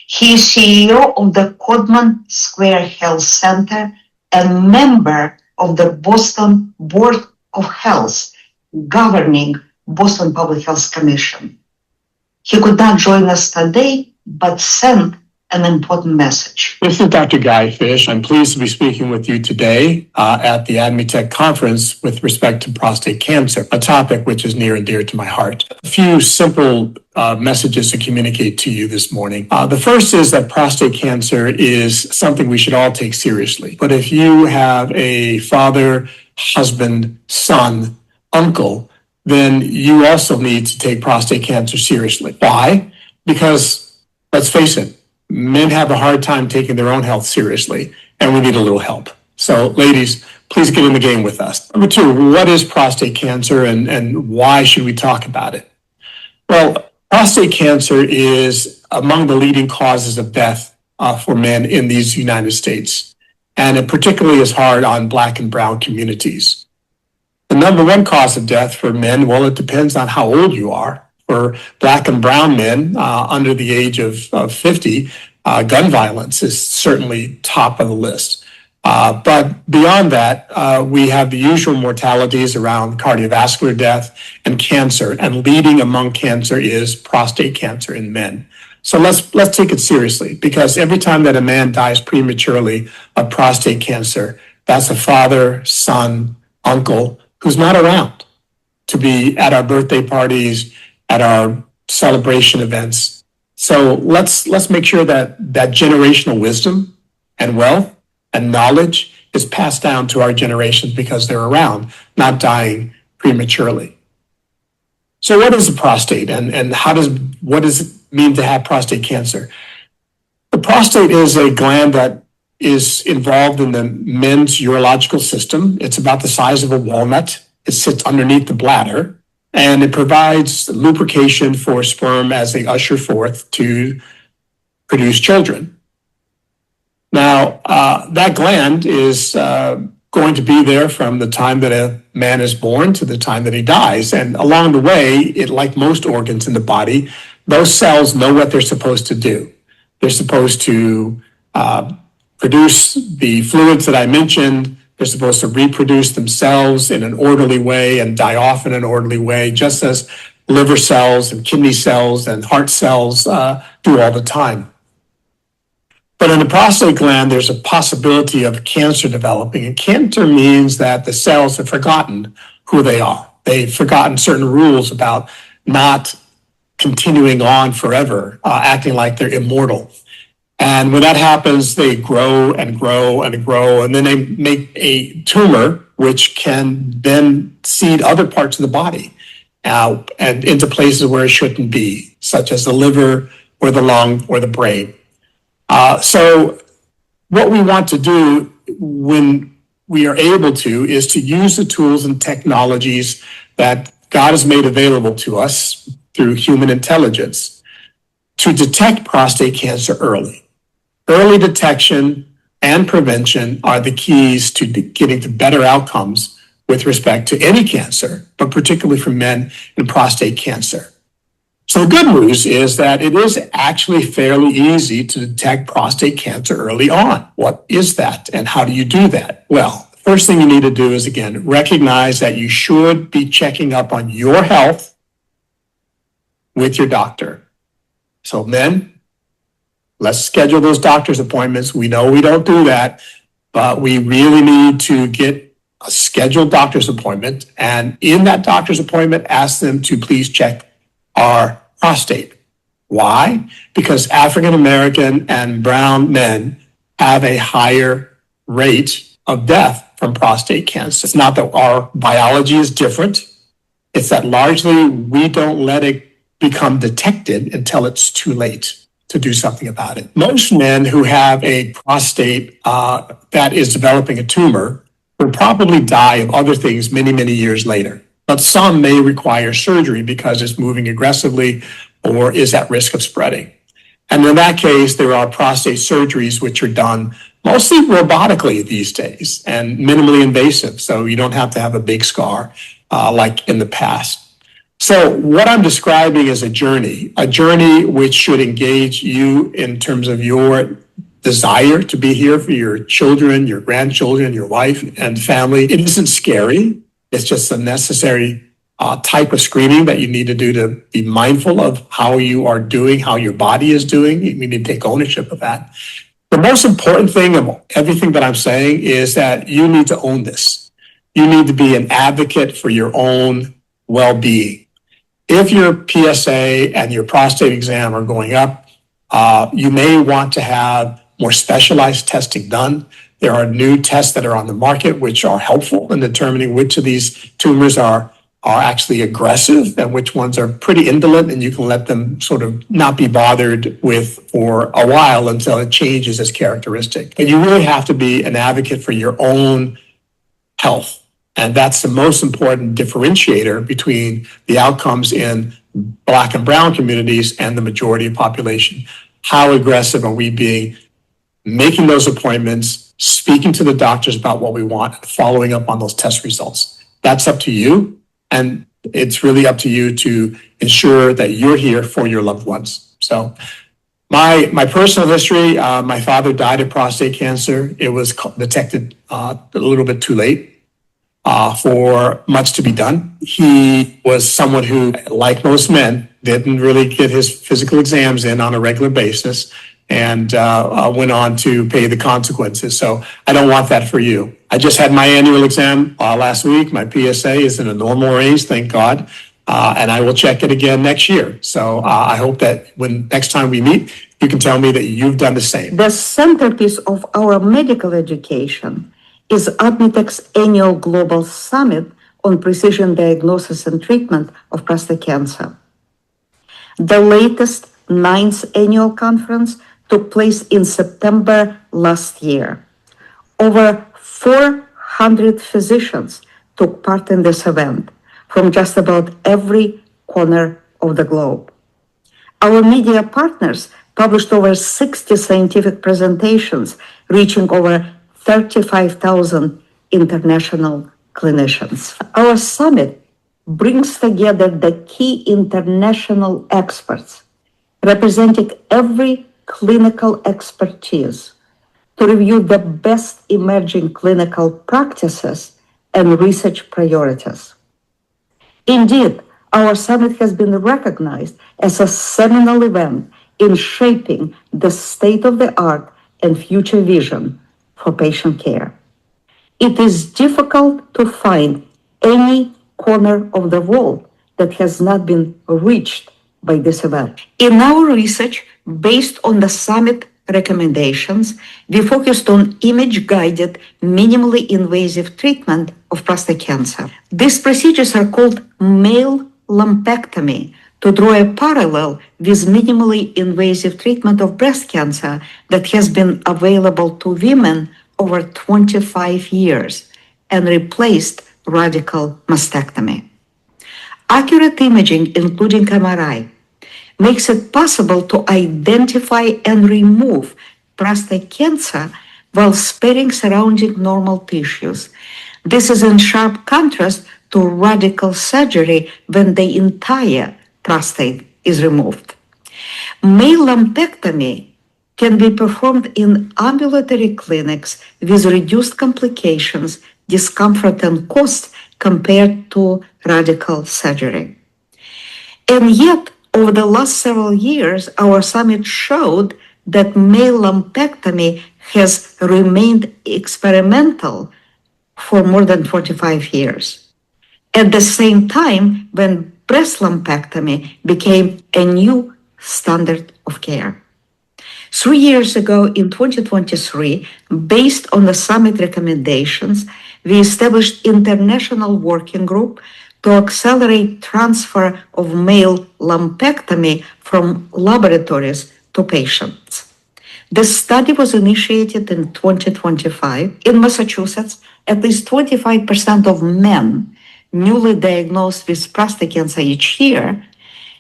He is CEO of the Codman Square Health Center and member of the Boston Board of Health, governing Boston Public Health Commission. He could not join us today, but sent an important message. This is Dr. Guy Fish. I'm pleased to be speaking with you today at the AdMeTech conference with respect to prostate cancer, a topic which is near and dear to my heart. A few simple messages to communicate to you this morning. The first is that prostate cancer is something we should all take seriously. But if you have a father, husband, son, uncle, then you also need to take prostate cancer seriously. Why? Because, let's face it, men have a hard time taking their own health seriously, and we need a little help. So, ladies, please get in the game with us. Number 2, what is prostate cancer and why should we talk about it? Well, prostate cancer is among the leading causes of death for men in these United States, and it particularly is hard on Black and brown communities. The number 1 cause of death for men, well, it depends on how old you are. For Black and brown men under the age of 50, gun violence is certainly top of the list. But beyond that, we have the usual mortalities around cardiovascular death and cancer, and leading among cancer is prostate cancer in men. So let's take it seriously, because every time that a man dies prematurely of prostate cancer, that's a father, son, uncle who's not around to be at our birthday parties, at our celebration events. So let's make sure that generational wisdom and wealth and knowledge is passed down to our generations because they're around, not dying prematurely. So what is a prostate and what does it mean to have prostate cancer? The prostate is a gland that is involved in the men's urological system. It's about the size of a walnut. It sits underneath the bladder, and it provides lubrication for sperm as they usher forth to produce children. Now, that gland is going to be there from the time that a man is born to the time that he dies. And along the way, like most organs in the body, those cells know what they're supposed to do. They're supposed to produce the fluids that I mentioned. They're supposed to reproduce themselves in an orderly way and die off in an orderly way, just as liver cells and kidney cells and heart cells do all the time. But in the prostate gland, there's a possibility of cancer developing. And cancer means that the cells have forgotten who they are. They've forgotten certain rules about not continuing on forever, acting like they're immortal. And when that happens, they grow and grow and grow, and then they make a tumor, which can then seed other parts of the body out and into places where it shouldn't be, such as the liver or the lung or the brain. So what we want to do when we are able to is to use the tools and technologies that God has made available to us through human intelligence to detect prostate cancer early. Early detection and prevention are the keys to getting to better outcomes with respect to any cancer, but particularly for men in prostate cancer. So the good news is that it is actually fairly easy to detect prostate cancer early on. What is that and how do you do that? Well, the first thing you need to do is, again, recognize that you should be checking up on your health with your doctor. So men, let's schedule those doctor's appointments. We know we don't do that, but we really need to get a scheduled doctor's appointment. And in that doctor's appointment, ask them to please check our prostate. Why? Because African American and brown men have a higher rate of death from prostate cancer. It's not that our biology is different. It's that largely we don't let it become detected until it's too late to do something about it. Most men who have a prostate that is developing a tumor will probably die of other things many, many years later. But some may require surgery because it's moving aggressively or is at risk of spreading. And in that case, there are prostate surgeries which are done mostly robotically these days and minimally invasive, so you don't have to have a big scar like in the past. So what I'm describing is a journey which should engage you in terms of your desire to be here for your children, your grandchildren, your wife and family. It isn't scary. It's just a necessary type of screening that you need to do to be mindful of how you are doing, how your body is doing. You need to take ownership of that. The most important thing of everything that I'm saying is that you need to own this. You need to be an advocate for your own well-being. If your PSA and your prostate exam are going up, you may want to have more specialized testing done. There are new tests that are on the market which are helpful in determining which of these tumors are actually aggressive and which ones are pretty indolent, and you can let them sort of not be bothered with for a while until it changes its characteristic. But you really have to be an advocate for your own health. And that's the most important differentiator between the outcomes in Black and brown communities and the majority of population. How aggressive are we being, making those appointments, speaking to the doctors about what we want, and following up on those test results? That's up to you. And it's really up to you to ensure that you're here for your loved ones. So my personal history, my father died of prostate cancer. It was detected a little bit too late for much to be done. He was someone who, like most men, didn't really get his physical exams in on a regular basis and went on to pay the consequences. So I don't want that for you. I just had my annual exam last week. My PSA is in a normal range, thank God. And I will check it again next year. So I hope that when next time we meet, you can tell me that you've done the same. The centerpiece of our medical education is AdMeTech's annual Global Summit on Precision Diagnosis and Treatment of Prostate Cancer. The latest 9th annual conference took place in September last year. Over 400 physicians took part in this event from just about every corner of the globe. Our media partners published over 60 scientific presentations, reaching over 35,000 international clinicians. Our summit brings together the key international experts representing every clinical expertise to review the best emerging clinical practices and research priorities. Indeed, our summit has been recognized as a seminal event in shaping the state-of-the-art and future vision for patient care. It is difficult to find any corner of the world that has not been reached by this event. In our research, based on the summit recommendations, we focused on image-guided, minimally invasive treatment of prostate cancer. These procedures are called male lumpectomy to draw a parallel with minimally invasive treatment of breast cancer that has been available to women over 25 years and replaced radical mastectomy. Accurate imaging, including MRI, makes it possible to identify and remove prostate cancer while sparing surrounding normal tissues. This is in sharp contrast to radical surgery when the entire prostate is removed. Male lumpectomy can be performed in ambulatory clinics with reduced complications, discomfort, and cost compared to radical surgery. And yet, over the last several years, our summit showed that male lumpectomy has remained experimental for more than 45 years. At the same time, when breast lumpectomy became a new standard of care. 3 years ago, in 2023, based on the summit recommendations, we established international working group to accelerate transfer of male lumpectomy from laboratories to patients. The study was initiated in 2025. In Massachusetts, at least 25% of men newly diagnosed with prostate cancer each year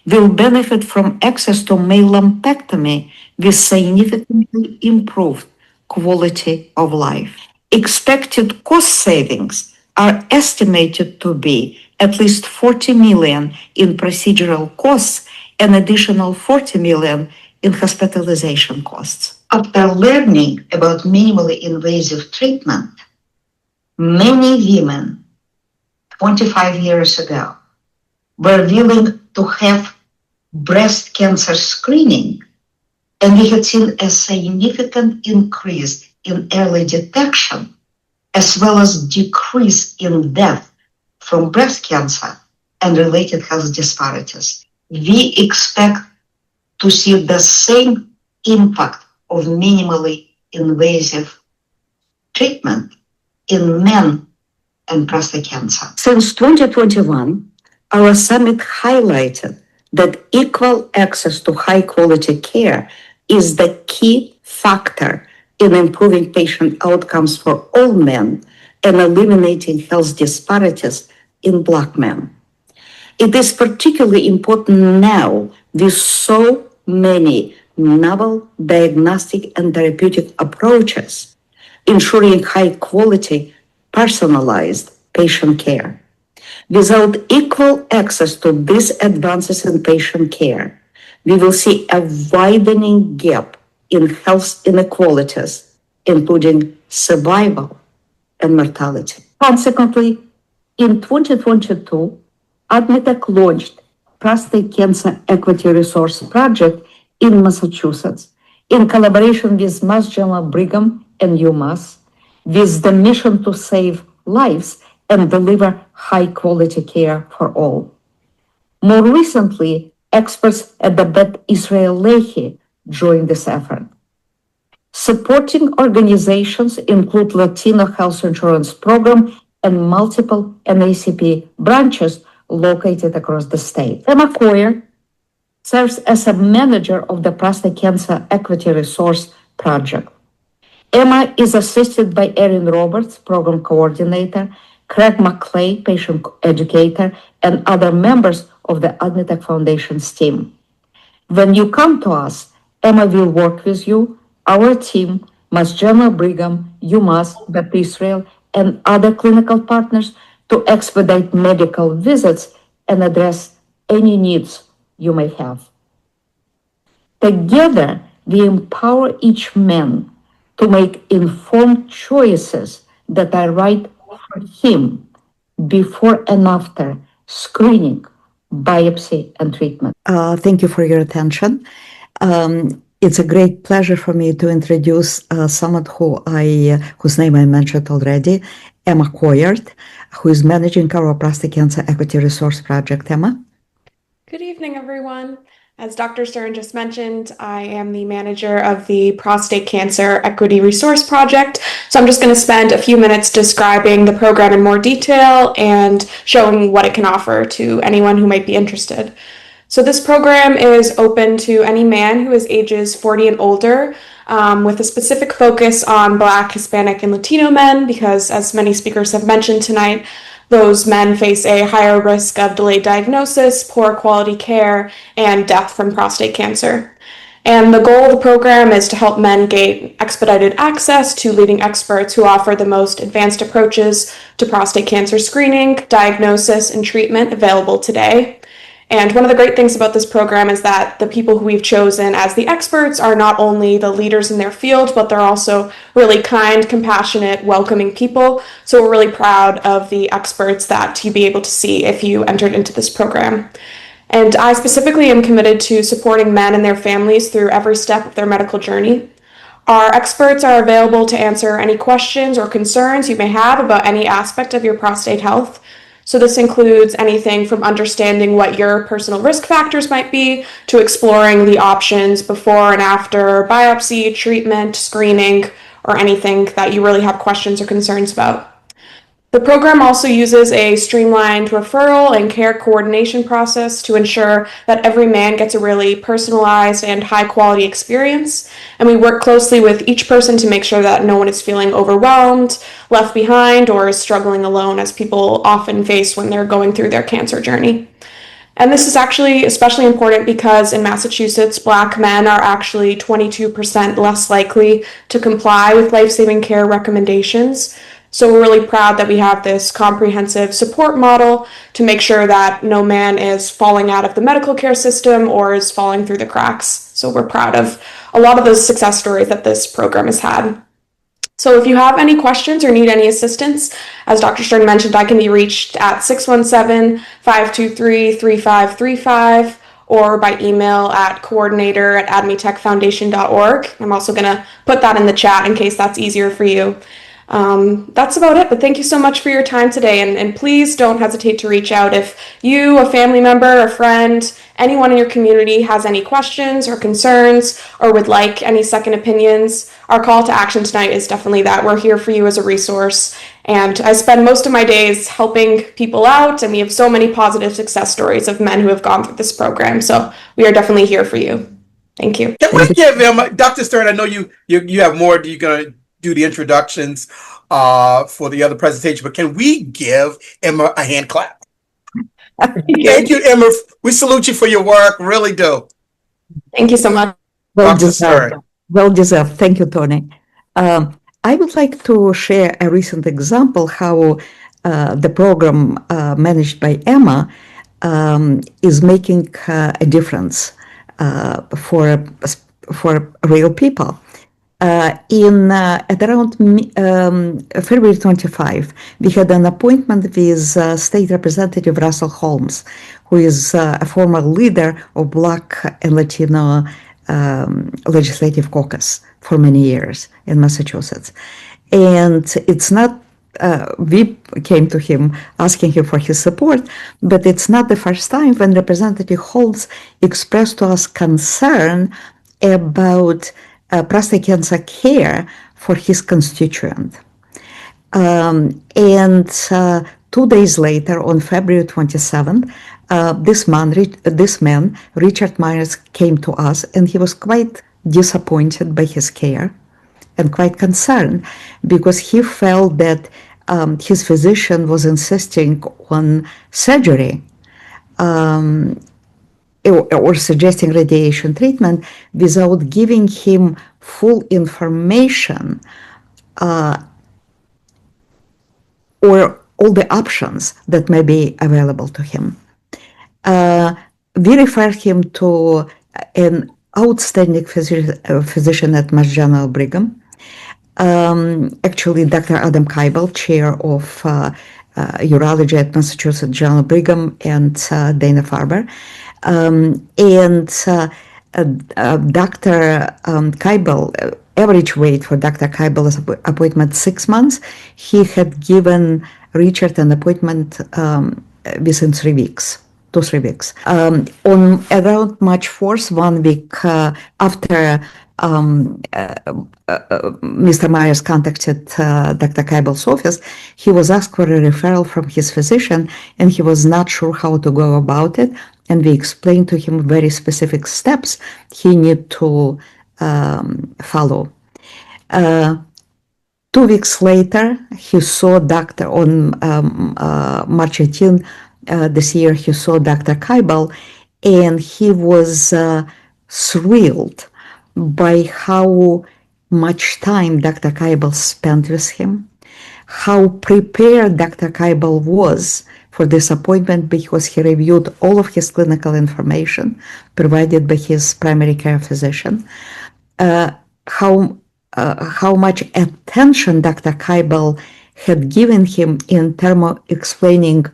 will benefit from access to male lumpectomy with significantly improved quality of life. Expected cost savings are estimated to be at least $40 million in procedural costs and additional $40 million in hospitalization costs. After learning about minimally invasive treatment, many women 25 years ago were willing to have breast cancer screening, and we had seen a significant increase in early detection as well as decrease in death from breast cancer and related health disparities. We expect to see the same impact of minimally invasive treatment in men and prostate cancer. Since 2021, our summit highlighted that equal access to high-quality care is the key factor in improving patient outcomes for all men and eliminating health disparities in Black men. It is particularly important now with so many novel diagnostic and therapeutic approaches, ensuring high-quality, personalized patient care. Without equal access to these advances in patient care, we will see a widening gap in health inequalities, including survival and mortality. Consequently, in 2022, AdMeTech launched Prostate Cancer Equity Resource Project in Massachusetts in collaboration with Mass General Brigham and UMass, with the mission to save lives and deliver high-quality care for all. More recently, experts at the Beth Israel Leahy joined this effort. Supporting organizations include Latino Health Insurance Program and multiple NAACP branches located across the state. Emma Coyer serves as a manager of the Prostate Cancer Equity Resource Project. Emma is assisted by Erin Roberts, program coordinator, Craig McClay, patient educator, and other members of the AdMeTech Foundation's team. When you come to us, Emma will work with you, our team, Mass General Brigham, UMass, Beth Israel, and other clinical partners to expedite medical visits and address any needs you may have. Together, we empower each man to make informed choices that are right for him before and after screening, biopsy, and treatment. Thank you for your attention. It's a great pleasure for me to introduce someone whose name I mentioned already, Emma Coyard, who is managing our Prostate Cancer Equity Resource Project. Emma? Good evening, everyone. As Dr. Stern just mentioned, I am the manager of the Prostate Cancer Equity Resource Project. So I'm just going to spend a few minutes describing the program in more detail and showing what it can offer to anyone who might be interested. So this program is open to any man who is ages 40 and older, with a specific focus on Black, Hispanic, and Latino men, because as many speakers have mentioned tonight, those men face a higher risk of delayed diagnosis, poor quality care, and death from prostate cancer. And the goal of the program is to help men gain expedited access to leading experts who offer the most advanced approaches to prostate cancer screening, diagnosis, and treatment available today. And one of the great things about this program is that the people who we've chosen as the experts are not only the leaders in their field, but they're also really kind, compassionate, welcoming people. So we're really proud of the experts that you'd be able to see if you entered into this program. And I specifically am committed to supporting men and their families through every step of their medical journey. Our experts are available to answer any questions or concerns you may have about any aspect of your prostate health. So this includes anything from understanding what your personal risk factors might be to exploring the options before and after biopsy, treatment, screening, or anything that you really have questions or concerns about. The program also uses a streamlined referral and care coordination process to ensure that every man gets a really personalized and high-quality experience, and we work closely with each person to make sure that no one is feeling overwhelmed, left behind, or is struggling alone, as people often face when they're going through their cancer journey. And this is actually especially important because in Massachusetts, Black men are actually 22% less likely to comply with life-saving care recommendations. So we're really proud that we have this comprehensive support model to make sure that no man is falling out of the medical care system or is falling through the cracks. So we're proud of a lot of those success stories that this program has had. So if you have any questions or need any assistance, as Dr. Stern mentioned, I can be reached at 617-523-3535 or by email at coordinator@admetechfoundation.org. I'm also going to put that in the chat in case that's easier for you. That's about it, but thank you so much for your time today, and please don't hesitate to reach out if you, a family member, a friend, anyone in your community has any questions or concerns or would like any second opinions. Our call to action tonight is definitely that we're here for you as a resource, and I spend most of my days helping people out, and we have so many positive success stories of men who have gone through this program, so we are definitely here for you. Thank you. Can we give him, Dr. Stern, I know you have more, you're going to do the introductions for the other presentation, but can we give Emma a hand clap? Thank you, Emma. We salute you for your work, really do. Thank you so much. Well Dr. deserved. Stern. Well deserved. Thank you, Tony. I would like to share a recent example how the program managed by Emma is making a difference for real people. At around February 25, we had an appointment with State Representative Russell Holmes, who is a former leader of Black and Latino Legislative Caucus for many years in Massachusetts. And it's not, we came to him asking him for his support, but it's not the first time when Representative Holmes expressed to us concern about prostate cancer care for his constituent. And 2 days later, on February 27th, this man, Richard Myers, came to us, and he was quite disappointed by his care and quite concerned because he felt that his physician was insisting on surgery or suggesting radiation treatment without giving him full information or all the options that may be available to him. We refer him to an outstanding physician at Mass General Brigham. Actually, Dr. Adam Keibel, chair of urology at Massachusetts General Brigham, and Dana-Farber. Dr. Keibel, average wait for Dr. Keibel's appointment 6 months. He had given Richard an appointment within 3 weeks. 2-3 weeks. On around March 4th, 1 week after Mr. Myers contacted Dr. Keibel's office, he was asked for a referral from his physician, and he was not sure how to go about it. And we explained to him very specific steps he need to follow. 2 weeks later, he saw Dr. on March 18 this year, he saw Dr. Keibel, and he was thrilled by how much time Dr. Keibel spent with him, how prepared Dr. Keibel was for this appointment because he reviewed all of his clinical information provided by his primary care physician, how much attention Dr. Keibel had given him in terms of explaining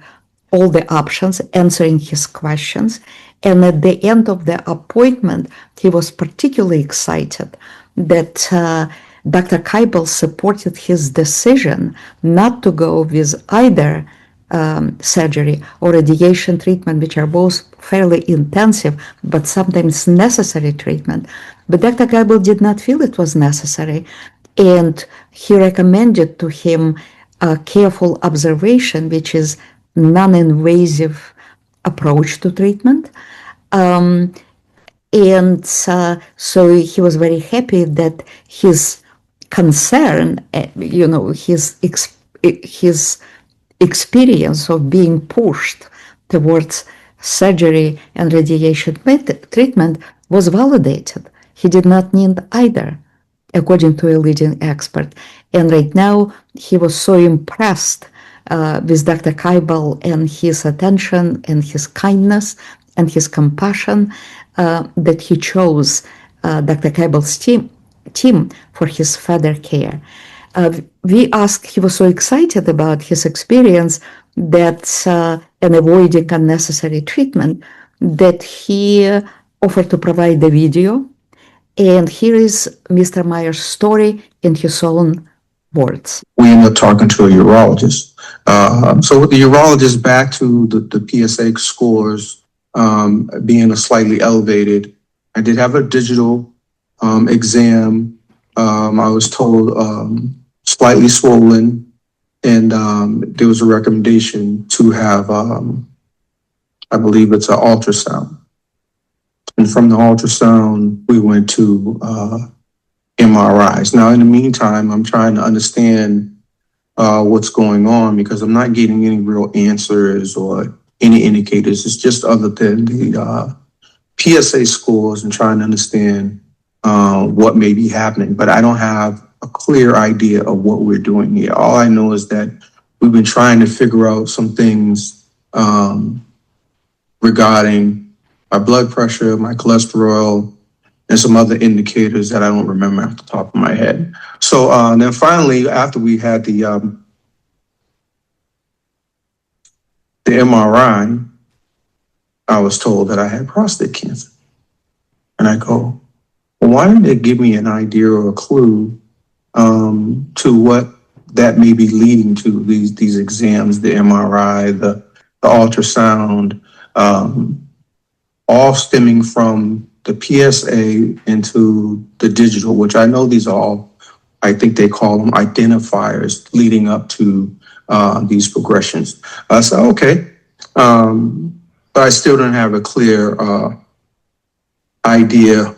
all the options, answering his questions. And at the end of the appointment, he was particularly excited that Dr. Keibel supported his decision not to go with either surgery or radiation treatment, which are both fairly intensive but sometimes necessary treatment. But Dr. Keibel did not feel it was necessary, and he recommended to him a careful observation, which is non-invasive approach to treatment. So he was very happy that his concern, his experience of being pushed towards surgery and radiation treatment was validated. He did not need either, according to a leading expert. And right now, he was so impressed with Dr. Keibel and his attention and his kindness and his compassion that he chose Dr. Keibel's team for his further care. He was so excited about his experience and avoiding unnecessary treatment that he offered to provide the video. And here is Mr. Myers' story in his own words. We ended up talking to a urologist. So with the urologist, back to the PSA scores being slightly elevated, I did have a digital exam. I was told slightly swollen, and there was a recommendation to have, I believe it's an ultrasound. And from the ultrasound, we went to MRIs. Now, in the meantime, I'm trying to understand what's going on because I'm not getting any real answers or any indicators. It's just other than the PSA scores and trying to understand what may be happening. But I don't have a clear idea of what we're doing here. All I know is that we've been trying to figure out some things regarding my blood pressure, my cholesterol, and some other indicators that I don't remember off the top of my head. So then finally, after we had the MRI, I was told that I had prostate cancer. And I go, well, why didn't they give me an idea or a clue to what that may be leading to, these exams, the MRI, the ultrasound, all stemming from the PSA into the digital, which I know these are all, I think they call them identifiers leading up to these progressions. So, okay. But I still don't have a clear idea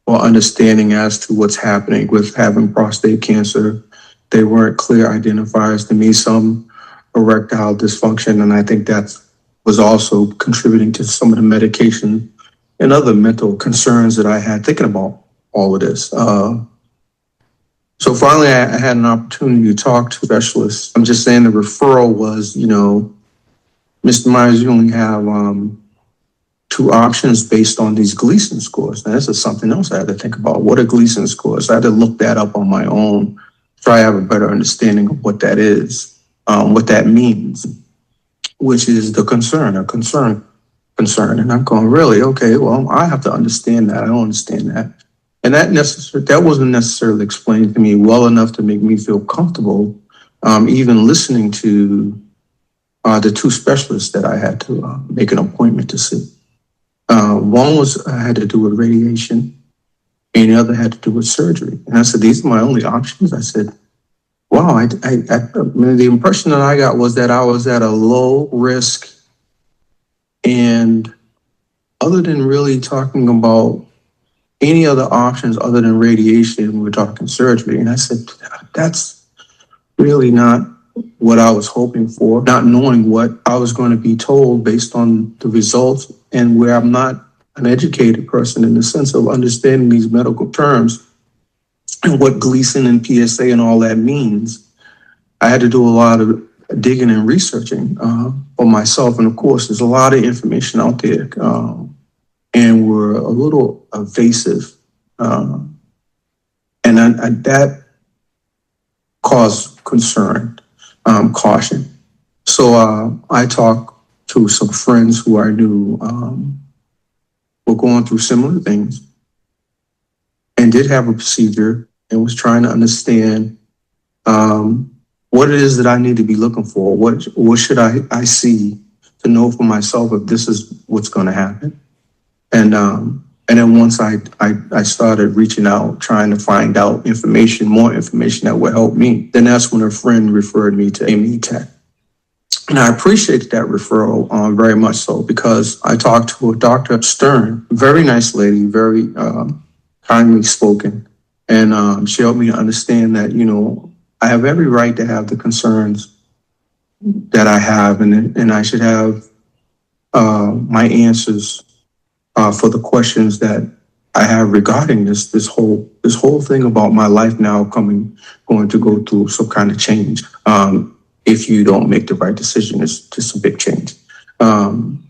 or understanding as to what's happening with having prostate cancer. They weren't clear identifiers to me, some erectile dysfunction, and I think that was also contributing to some of the medication and other mental concerns that I had thinking about all of this. So finally, I had an opportunity to talk to specialists. I'm just saying the referral was, Mr. Myers, you only have two options based on these Gleason scores. Now, this is something else I had to think about. What are Gleason scores? I had to look that up on my own, try to have a better understanding of what that is, what that means, which is the concern. And I'm going, really? Okay, well, I have to understand that. I don't understand that. And that wasn't necessarily explained to me well enough to make me feel comfortable, even listening to the two specialists that I had to make an appointment to see. One had to do with radiation, and the other had to do with surgery. And I said, these are my only options. I said, wow, I mean, the impression that I got was that I was at a low risk, and other than really talking about any other options other than radiation, we're talking surgery. And I said, that's really not what I was hoping for, not knowing what I was going to be told based on the results, and where I'm not an educated person in the sense of understanding these medical terms and what Gleason and PSA and all that means. I had to do a lot of digging and researching for myself. And of course, there's a lot of information out there, and we're a little evasive. And that caused concern, caution. So I talked to some friends who I knew were going through similar things and did have a procedure and was trying to understand what it is that I need to be looking for. What should I see to know for myself if this is what's going to happen? And then once I started reaching out, trying to find out more information that would help me, then that's when a friend referred me to AdMeTech. And I appreciated that referral very much so, because I talked to Dr. Stern, very nice lady, very kindly spoken. And she helped me to understand that, I have every right to have the concerns that I have, and I should have my answers for the questions that I have regarding this whole thing about my life now going to go through some kind of change. If you don't make the right decision, it's just a big change. And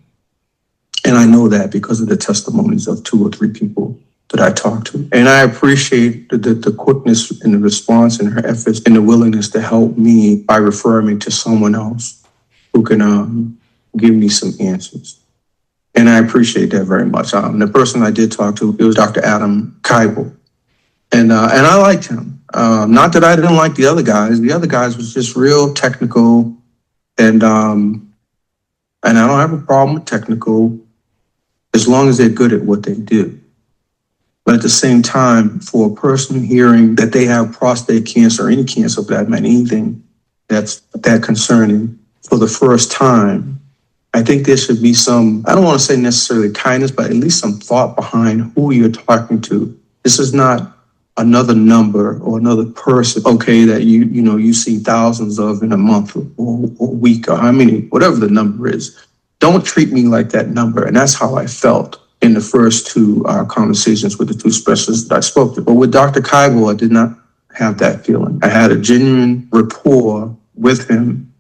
I know that because of the testimonies of 2 or 3 people that I talked to. And I appreciate the quickness in the response and her efforts and the willingness to help me by referring me to someone else who can give me some answers. And I appreciate that very much. The person I did talk to, it was Dr. Adam Keibel. And I liked him. Not that I didn't like the other guys. The other guys was just real technical. And I don't have a problem with technical as long as they're good at what they do. But at the same time, for a person hearing that they have prostate cancer, or any cancer for that matter, anything that's that concerning for the first time, I think there should be some, I don't want to say necessarily kindness, but at least some thought behind who you're talking to. This is not another number or another person, okay, that you see thousands of in a month or a week, or how many, whatever the number is. Don't treat me like that number. And that's how I felt in the first 2 conversations with the 2 specialists that I spoke to. But with Dr. Keibel, I did not have that feeling. I had a genuine rapport with him,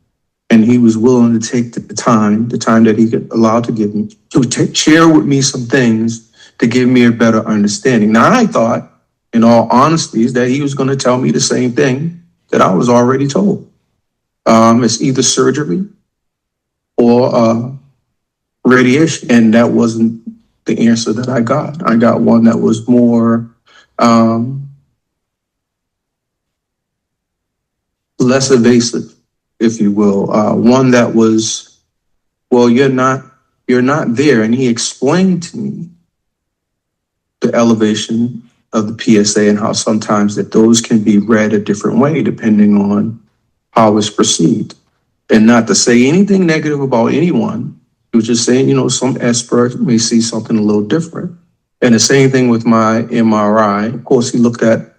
and he was willing to take the time that he could allow to give me, to share with me some things to give me a better understanding. Now, I thought, in all honesty, that he was going to tell me the same thing that I was already told. It's either surgery or radiation. And that wasn't the answer that I got. I got one that was more less evasive, if you will. One that was, well, you're not there. And he explained to me the elevation of the PSA and how sometimes that those can be read a different way depending on how it's perceived. And not to say anything negative about anyone, he was just saying, some experts may see something a little different. And the same thing with my MRI. Of course, he looked at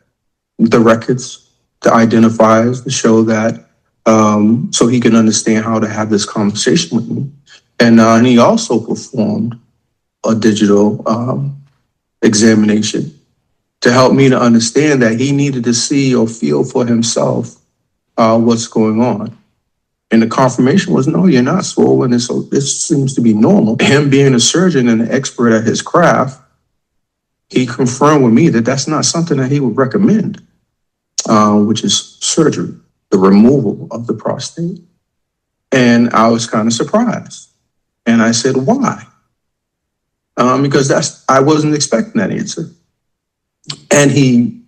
the records, the identifiers, to show that, so he can understand how to have this conversation with me. And he also performed a digital examination. to help me to understand that he needed to see or feel for himself what's going on. And the confirmation was, no, you're not swollen. And so this seems to be normal. Him being a surgeon and an expert at his craft, he confirmed with me that that's not something that he would recommend, which is surgery, the removal of the prostate. And I was kind of surprised. And I said, why? Because I wasn't expecting that answer. And he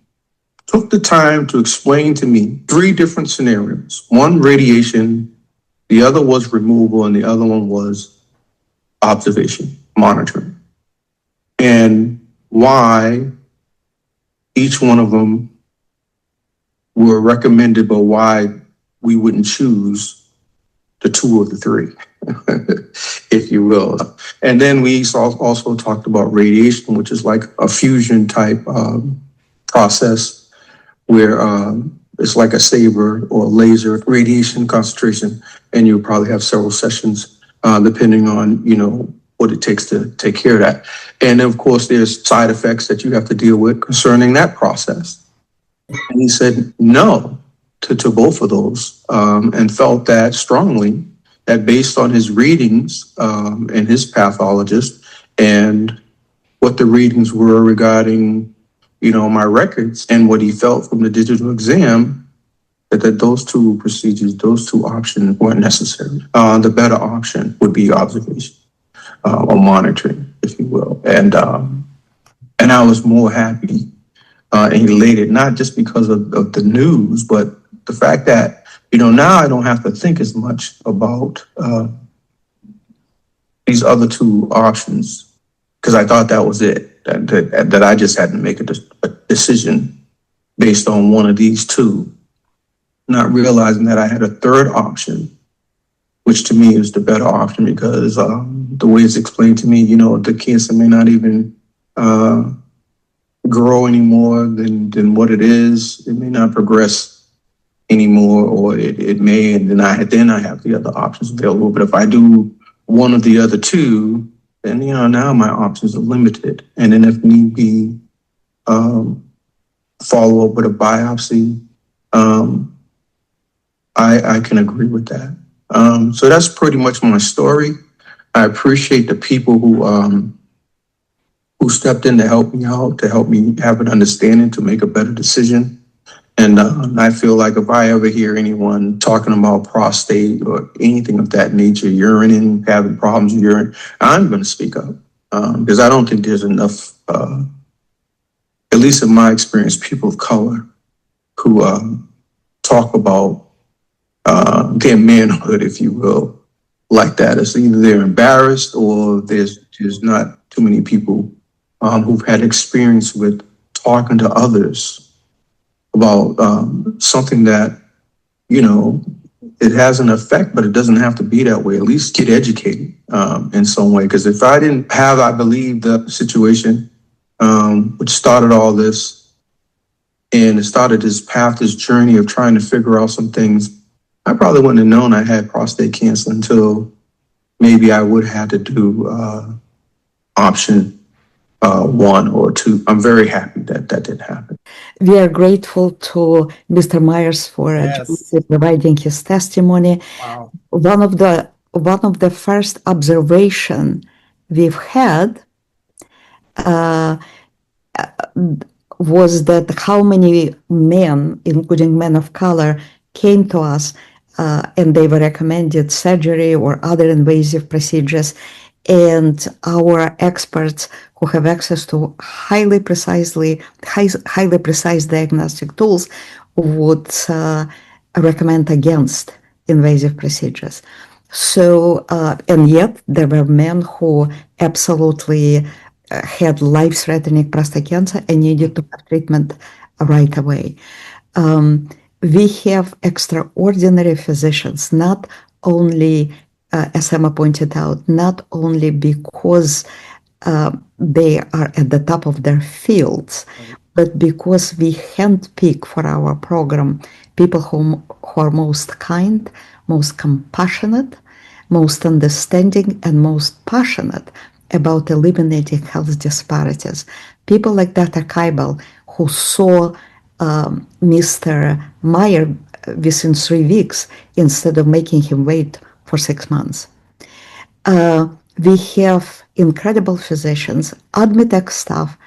took the time to explain to me 3 different scenarios. One, radiation, the other was removal, and the other one was observation, monitoring. And why each one of them were recommended, but why we wouldn't choose the 2 of the 3, if you will. And then we also talked about radiation, which is like a fusion type process where it's like a saber or laser radiation concentration, and you'll probably have several sessions depending on, what it takes to take care of that. And of course, there's side effects that you have to deal with concerning that process. And he said no to both of those, and felt that strongly, that based on his readings and his pathologist and what the readings were regarding, my records and what he felt from the digital exam, that those 2 procedures, those 2 options weren't necessary. The better option would be observation or monitoring, if you will. And I was more happy and elated, not just because of the news, but the fact that, now I don't have to think as much about these other 2 options, because I thought that was it, that I just had to make a decision based on one of these 2, not realizing that I had a 3rd option, which to me is the better option, because the way it's explained to me, the cancer may not even grow any more than what it is. It may not progress anymore, or it may, and then I have the other options available. But if I do one of the other 2, then now my options are limited. And then if need be, follow up with a biopsy, I can agree with that. So that's pretty much my story. I appreciate the people who stepped in to help me out, to help me have an understanding, to make a better decision. And I feel like if I ever hear anyone talking about prostate or anything of that nature, urinating, having problems with urine, I'm going to speak up, because I don't think there's enough, at least in my experience, people of color who talk about their manhood, if you will, like that. It's either they're embarrassed or there's not too many people who've had experience with talking to others about something that, it has an effect, but it doesn't have to be that way. At least get educated in some way. Because if I didn't have, I believe, the situation which started all this, and it started this path, this journey of trying to figure out some things, I probably wouldn't have known I had prostate cancer until maybe I would have to do option 1 or 2. I'm very happy that didn't happen. We are grateful to Mr. Myers for providing his testimony. Wow. One of the first observation we've had was that how many men, including men of color, came to us and they were recommended surgery or other invasive procedures. And our experts who have access to highly precise diagnostic tools would recommend against invasive procedures. So, and yet there were men who absolutely had life-threatening prostate cancer and needed to have treatment right away. We have extraordinary physicians, not only, as Emma pointed out, not only because they are at the top of their fields, but because we handpick for our program people who are most kind, most compassionate, most understanding, and most passionate about eliminating health disparities. People like Dr. Kaibel, who saw Mr. Meyer within 3 weeks instead of making him wait for 6 months. We have incredible physicians, AdMeTech staff.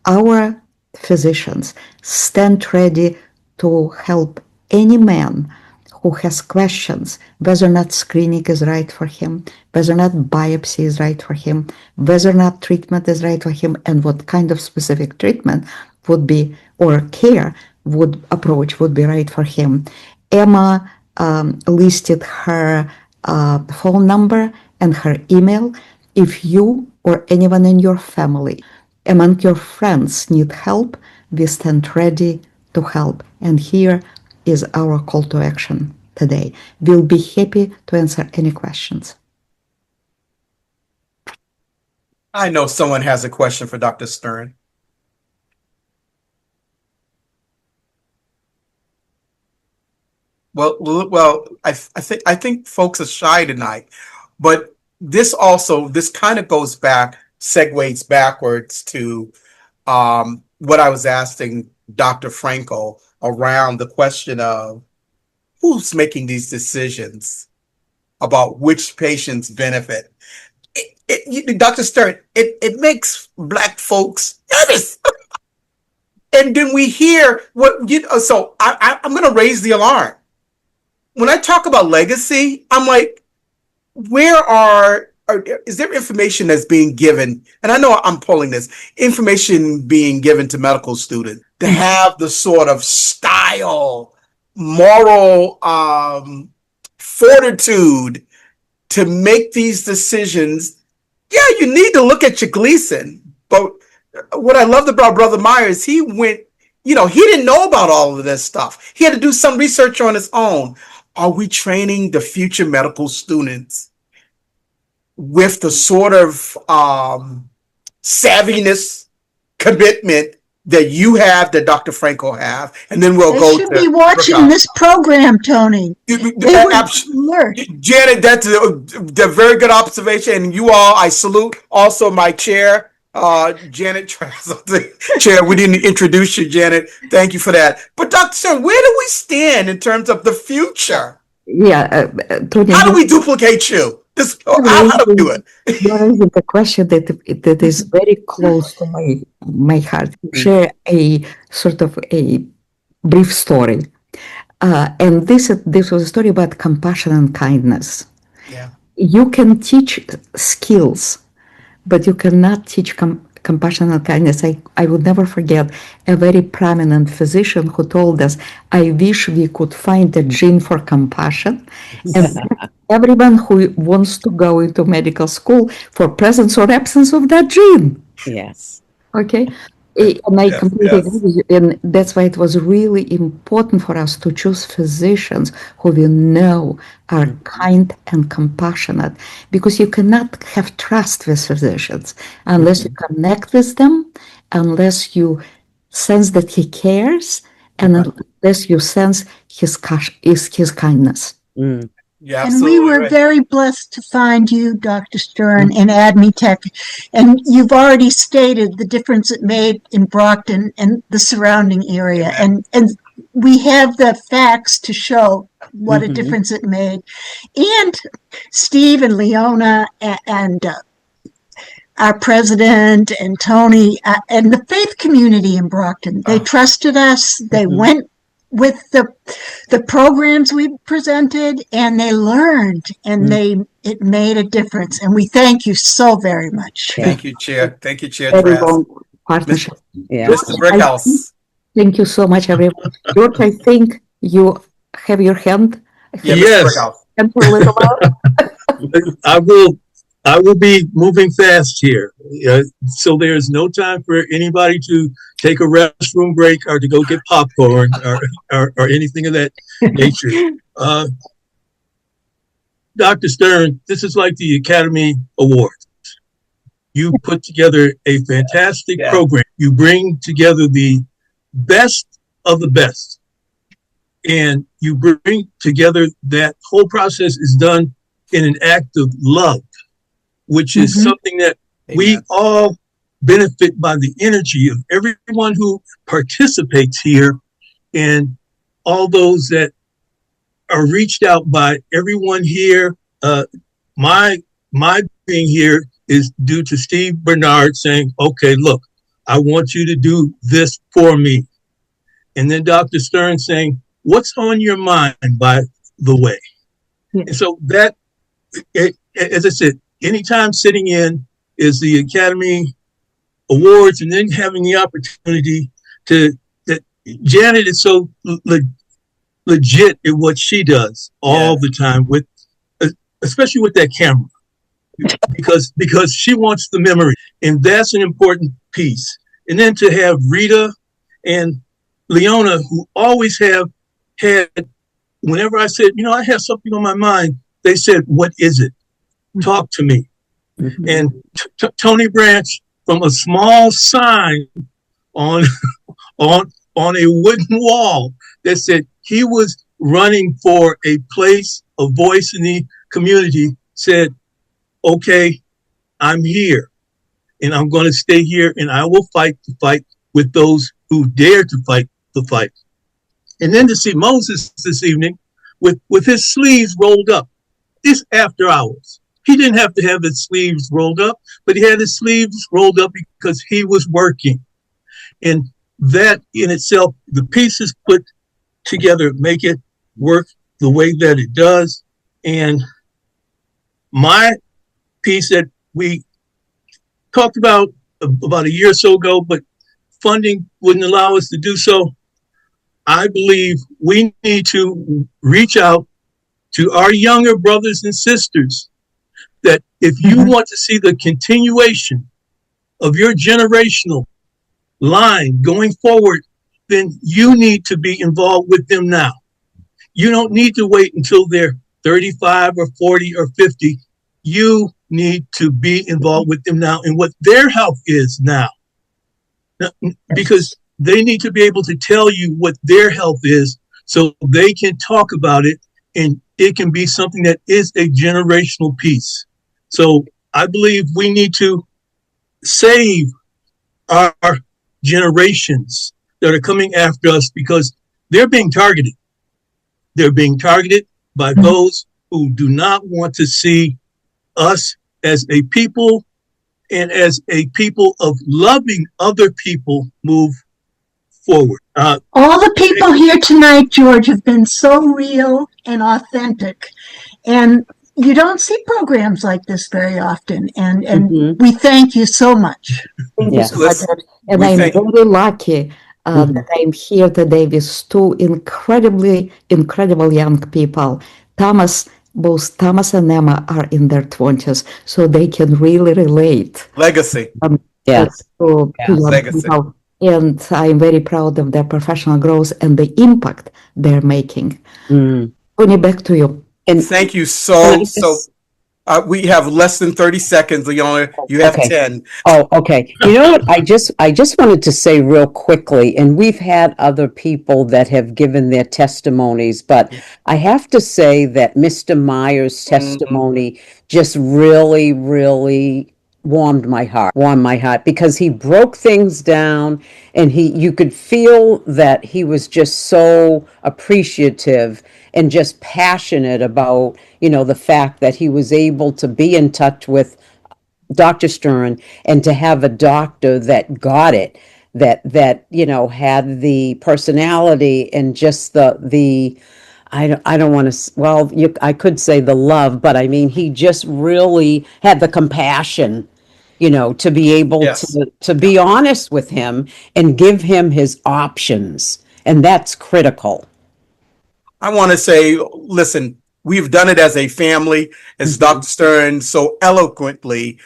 Our physicians stand ready to help any man who has questions, whether or not screening is right for him, whether or not biopsy is right for him, whether or not treatment is right for him, and what kind of specific treatment would be, or care approach would be right for him. Emma listed her phone number and her email. If you or anyone in your family, among your friends, need help, we stand ready to help. And here is our call to action today. We'll be happy to answer any questions. I know someone has a question for Dr. Stern. Well, I think folks are shy tonight, but this kind of segues backwards to what I was asking Dr. Frankel around the question of who's making these decisions about which patients benefit. Dr. Stern, it makes Black folks nervous. And then we hear so I'm going to raise the alarm. When I talk about legacy, I'm like, is there information that's being given? And I know I'm pulling this information being given to medical students to have the sort of style, moral fortitude to make these decisions. Yeah, you need to look at your Gleason. But what I loved about Brother Myers, he went, he didn't know about all of this stuff. He had to do some research on his own. Are we training the future medical students with the sort of savviness, commitment that you have, that Dr. Frankel have? And then we'll go to... They should be watching this program, Tony. Janet, that's a very good observation. And you all, I salute also my chair, Janet Chair. We didn't introduce you, Janet. Thank you for that. But Dr. Stern, where do we stand in terms of the future? Yeah, Tony, how do we duplicate you? How do we do it? You are raising a question that is very close to my heart. Share a sort of a brief story, and this was a story about compassion and kindness. Yeah, you can teach skills, but you cannot teach compassion and kindness. I would never forget a very prominent physician who told us, I wish we could find a gene for compassion. And everyone who wants to go into medical school for presence or absence of that gene. Yes. Okay. And I completely agree with you. And that's why it was really important for us to choose physicians who we know are kind and compassionate, because you cannot have trust with physicians unless you connect with them, unless you sense that he cares, and unless you sense his kindness. Mm. Yeah, and we were very blessed to find you, Dr. Stern, in AdMeTech. And you've already stated the difference it made in Brockton and the surrounding area. And we have the facts to show what a difference it made. And Steve and Leona and our president and Tony and the faith community in Brockton, they trusted us. They went with the programs we presented, and they learned, and it made a difference. And we thank you so very much. Thank you, Chair. Thank you, Chair Trask. Partnership. Mr. Brickhouse. Thank you so much, everyone. George, I think you have your hand. Yeah, yes. And for a little while. I will be moving fast here, so there's no time for anybody to take a restroom break or to go get popcorn or anything of that nature. Dr. Stern, this is like the Academy Awards. You put together a fantastic program. You bring together the best of the best, and you bring together that whole process is done in an act of love, which is something that we all benefit by the energy of everyone who participates here and all those that are reached out by everyone here. My being here is due to Steve Bernard saying, okay, look, I want you to do this for me. And then Dr. Stern saying, what's on your mind, by the way? Yeah. And so that, as I said, anytime sitting in is the Academy Awards, and then having the opportunity that Janet is so legit at what she does all the time, with especially with that camera, because she wants the memory, and that's an important piece. And then to have Rita and Leona, who always have had, whenever I said, I have something on my mind, they said, what is it? Talk to me. Mm-hmm. And Tony Branch, from a small sign on a wooden wall that said he was running for a place, a voice in the community, said, okay, I'm here and I'm going to stay here, and I will fight the fight with those who dare to fight the fight. And then to see Moses this evening with his sleeves rolled up. It's after hours. He didn't have to have his sleeves rolled up, but he had his sleeves rolled up because he was working. And that in itself, the pieces put together make it work the way that it does. And my piece that we talked about a year or so ago, but funding wouldn't allow us to do so. I believe we need to reach out to our younger brothers and sisters, that if you want to see the continuation of your generational line going forward, then you need to be involved with them now. You don't need to wait until they're 35 or 40 or 50. You need to be involved with them now and what their health is now, because they need to be able to tell you what their health is so they can talk about it, and it can be something that is a generational piece. So I believe we need to save our generations that are coming after us, because they're being targeted. They're being targeted by those who do not want to see us as a people and as a people of loving other people move forward. All the people here tonight, George, have been so real and authentic. And you don't see programs like this very often. And we thank you so much. Thank you so much. And I'm very lucky that I'm here today with two incredible young people. Both Thomas and Emma are in their 20s, so they can really relate. Legacy. To Legacy. people. And I'm very proud of their professional growth and the impact they're making. Tony, back to you. And thank you so. We have less than 30 seconds, Leona. You have 10. Oh, okay. You know what? I just wanted to say real quickly, and we've had other people that have given their testimonies, but I have to say that Mr. Meyer's testimony just really, really warmed my heart, because he broke things down, and you could feel that he was just so appreciative and just passionate about, the fact that he was able to be in touch with Dr. Stern and to have a doctor that got it, that had the personality and just the I don't want to, I could say the love, but I mean, he just really had the compassion, to be able to be honest with him and give him his options. And that's critical. I want to say, listen, we've done it as a family, as Dr. Stern so eloquently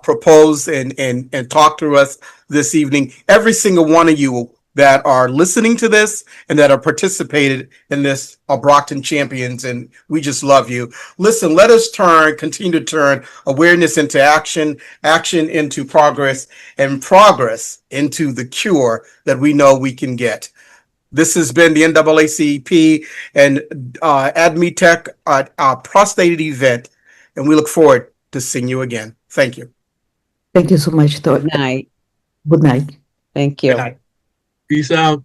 proposed and talked to us this evening. Every single one of you that are listening to this and that are participated in this are Brockton champions, and we just love you. Listen, let us continue to turn awareness into action, action into progress, and progress into the cure that we know we can get. This has been the NAACP and AdMeTech prostate event, and we look forward to seeing you again. Thank you. Thank you so much, Good night. Good night. Thank you. Good night. Peace out.